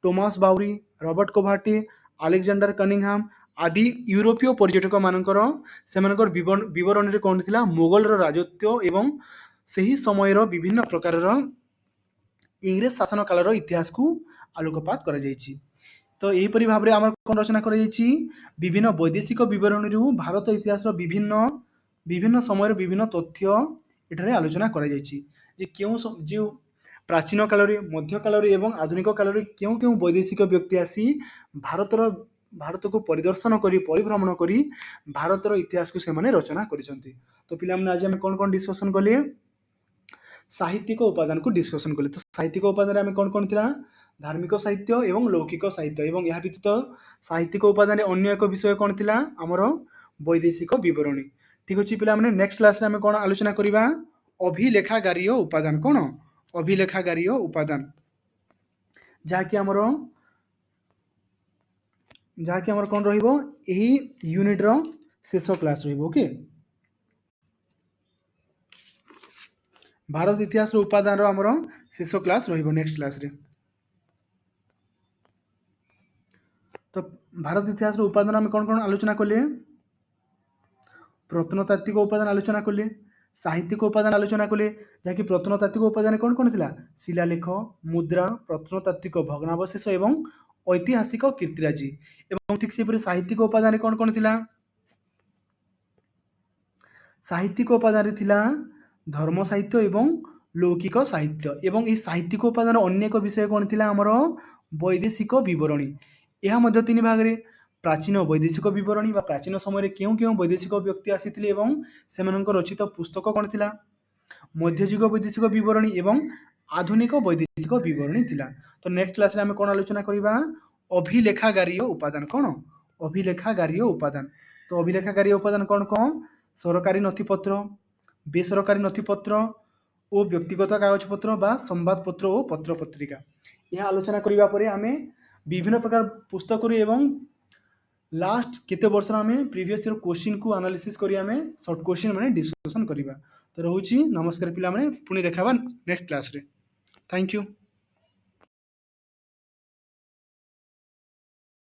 Tomasz Bauri, Robert କୋଭାଟେ, Alexander କନିଂହାମ ଆଦି ୟୁରୋପୀୟ ପର୍ଯ୍ୟଟକ ମାନଙ୍କର ସେମାନଙ୍କର ବିବରଣୀରେ କ'ଣ ଥିଲା? ମୋଗଲର ରାଜତ୍ୱ ଏବଂ ସେହି ସମୟର ବିଭିନ୍ନ ପ୍ରକାରର ଇଂରେଜ ଶାସନ କାଳର ଇତିହାସକୁ ଆଲୋକପାତ କରାଯାଇଛି। ତ ଏହିପରି ଭାବରେ ଆମର କ'ଣ ରଚନା କରାଯାଇଛି? ବିଭିନ୍ନ ବୈଦେଶିକ ବିବରଣୀରୁ ଭାରତ ଇତିହାସର ବିଭିନ୍ନ ସମୟର ବିଭିନ୍ନ ତଥ୍ୟ ଏଠାରେ ଆଲୋଚନା କରାଯାଇଛି, ଯେ ଯେଉଁ ପ୍ରାଚୀନ କାଳରେ, ମଧ୍ୟକାଳରେ ଏବଂ ଆଧୁନିକ କାଳରେ କେଉଁ କେଉଁ ବୈଦେଶିକ ବ୍ୟକ୍ତି ଆସି ଭାରତକୁ ପରିଦର୍ଶନ କରି, ପରିଭ୍ରମଣ କରି ଭାରତର ଇତିହାସକୁ ସେମାନେ ରଚନା କରିଛନ୍ତି। ତ ପିଲାମାନେ ଆଜି ଆମେ କ'ଣ କ'ଣ ଡିସ୍କସନ୍ କଲେ? ସାହିତ୍ୟିକ ଉପାଦାନକୁ ଡିସ୍କସନ୍ କଲେ। ତ ସାହିତ୍ୟିକ ଉପାଦାନରେ ଆମେ କ'ଣ କ'ଣ ଥିଲା? ଧାର୍ମିକ ସାହିତ୍ୟ ଏବଂ ଲୌକିକ ସାହିତ୍ୟ, ଏବଂ ଏହା ବ୍ୟତୀତ ସାହିତ୍ୟିକ ଉପାଦାନରେ ଅନ୍ୟ ଏକ ବିଷୟ କ'ଣ ଥିଲା? ଆମର ବୈଦେଶିକ ବିବରଣୀ। ଠିକ୍ ଅଛି ପିଲାମାନେ, ନେକ୍ସଟ କ୍ଲାସରେ ଆମେ କ'ଣ ଆଲୋଚନା କରିବା? ଅଭିଲେଖାଗାରୀୟ ଉପାଦାନ। କ'ଣ? ଅଭିଲେଖାଗାରୀୟ ଉପାଦାନ, ଯାହାକି ଆମର କ'ଣ ରହିବ? ଏହି ୟୁନିଟ୍ର ଶେଷ କ୍ଲାସ୍ ରହିବ। ଓକେ, ଭାରତ ଇତିହାସର ଉପାଦାନର ଆମର ଶେଷ କ୍ଲାସ୍ ରହିବ ନେକ୍ସଟ କ୍ଲାସରେ। ତ ଭାରତ ଇତିହାସର ଉପାଦାନ ଆମେ କ'ଣ କ'ଣ ଆଲୋଚନା କଲେ? ପ୍ରତ୍ନତାତ୍ତ୍ୱିକ ଉପାଦାନ ଆଲୋଚନା କଲେ, ସାହିତ୍ୟିକ ଉପାଦାନ ଆଲୋଚନା କଲେ, ଯାହାକି ପ୍ରତ୍ନତାତ୍ତ୍ୱିକ ଉପାଦାନ କ'ଣ କ'ଣ ଥିଲା? ଶିଳାଲେଖ, ମୁଦ୍ରା, ପ୍ରତ୍ନତାତ୍ତ୍ୱିକ ଭଗ୍ନାବଶେଷ ଏବଂ ଐତିହାସିକ କୀର୍ତ୍ତିରାଜି। ଏବଂ ଠିକ୍ ସେପରି ସାହିତ୍ୟିକ ଉପାଦାନରେ କ'ଣ କ'ଣ ଥିଲା? ସାହିତ୍ୟିକ ଉପାଦାନରେ ଥିଲା ଧର୍ମ ସାହିତ୍ୟ ଏବଂ ଲୌକିକ ସାହିତ୍ୟ ଏବଂ ଏହି ସାହିତ୍ୟିକ ଉପାଦାନର ଅନ୍ୟ ଏକ ବିଷୟ କ'ଣ ଥିଲା ଆମର ବୈଦେଶିକ ବିବରଣୀ। ଏହା ମଧ୍ୟ ତିନି ଭାଗରେ ପ୍ରାଚୀନ ବୈଦେଶିକ ବିବରଣୀ ବା ପ୍ରାଚୀନ ସମୟରେ କେଉଁ କେଉଁ ବୈଦେଶିକ ବ୍ୟକ୍ତି ଆସିଥିଲେ ଏବଂ ସେମାନଙ୍କ ରଚିତ ପୁସ୍ତକ କ'ଣ ଥିଲା, ମଧ୍ୟଯୁଗ ବୈଦେଶିକ ବିବରଣୀ ଏବଂ ଆଧୁନିକ ବୈଦେଶିକ ବିବରଣୀ ଥିଲା। ତ ନେକ୍ସଟ କ୍ଲାସରେ ଆମେ କ'ଣ ଆଲୋଚନା କରିବା, ଅଭିଲେଖାଗାରୀୟ ଉପାଦାନ। କ'ଣ ଅଭିଲେଖାଗାରୀୟ ଉପାଦାନ? ତ ଅଭିଲେଖାଗାରୀୟ ଉପାଦାନ କ'ଣ କ'ଣ? ସରକାରୀ ନଥିପତ୍ର, ବେସରକାରୀ ନଥିପତ୍ର ଓ ବ୍ୟକ୍ତିଗତ କାଗଜପତ୍ର ବା ସମ୍ବାଦପତ୍ର ଓ ପତ୍ରପତ୍ରିକା। ଏହା ଆଲୋଚନା କରିବା ପରେ ଆମେ ବିଭିନ୍ନ ପ୍ରକାର ପୁସ୍ତକରୁ ଏବଂ ଲାଷ୍ଟ କେତେ ବର୍ଷର ଆମେ ପ୍ରିଭିୟସ୍ ଇୟର କ୍ୱେଶ୍ଚିନ୍କୁ ଆନାଲିସିସ୍ କରି ଆମେ ସର୍ଟ କ୍ୱେଶ୍ଚିନ୍ ମାନେ ଡିସ୍କସନ୍ କରିବା। ତ ରହୁଛି, ନମସ୍କାର ପିଲାମାନେ, ପୁଣି ଦେଖାବା ନେକ୍ସଟ କ୍ଲାସରେ। Thank you.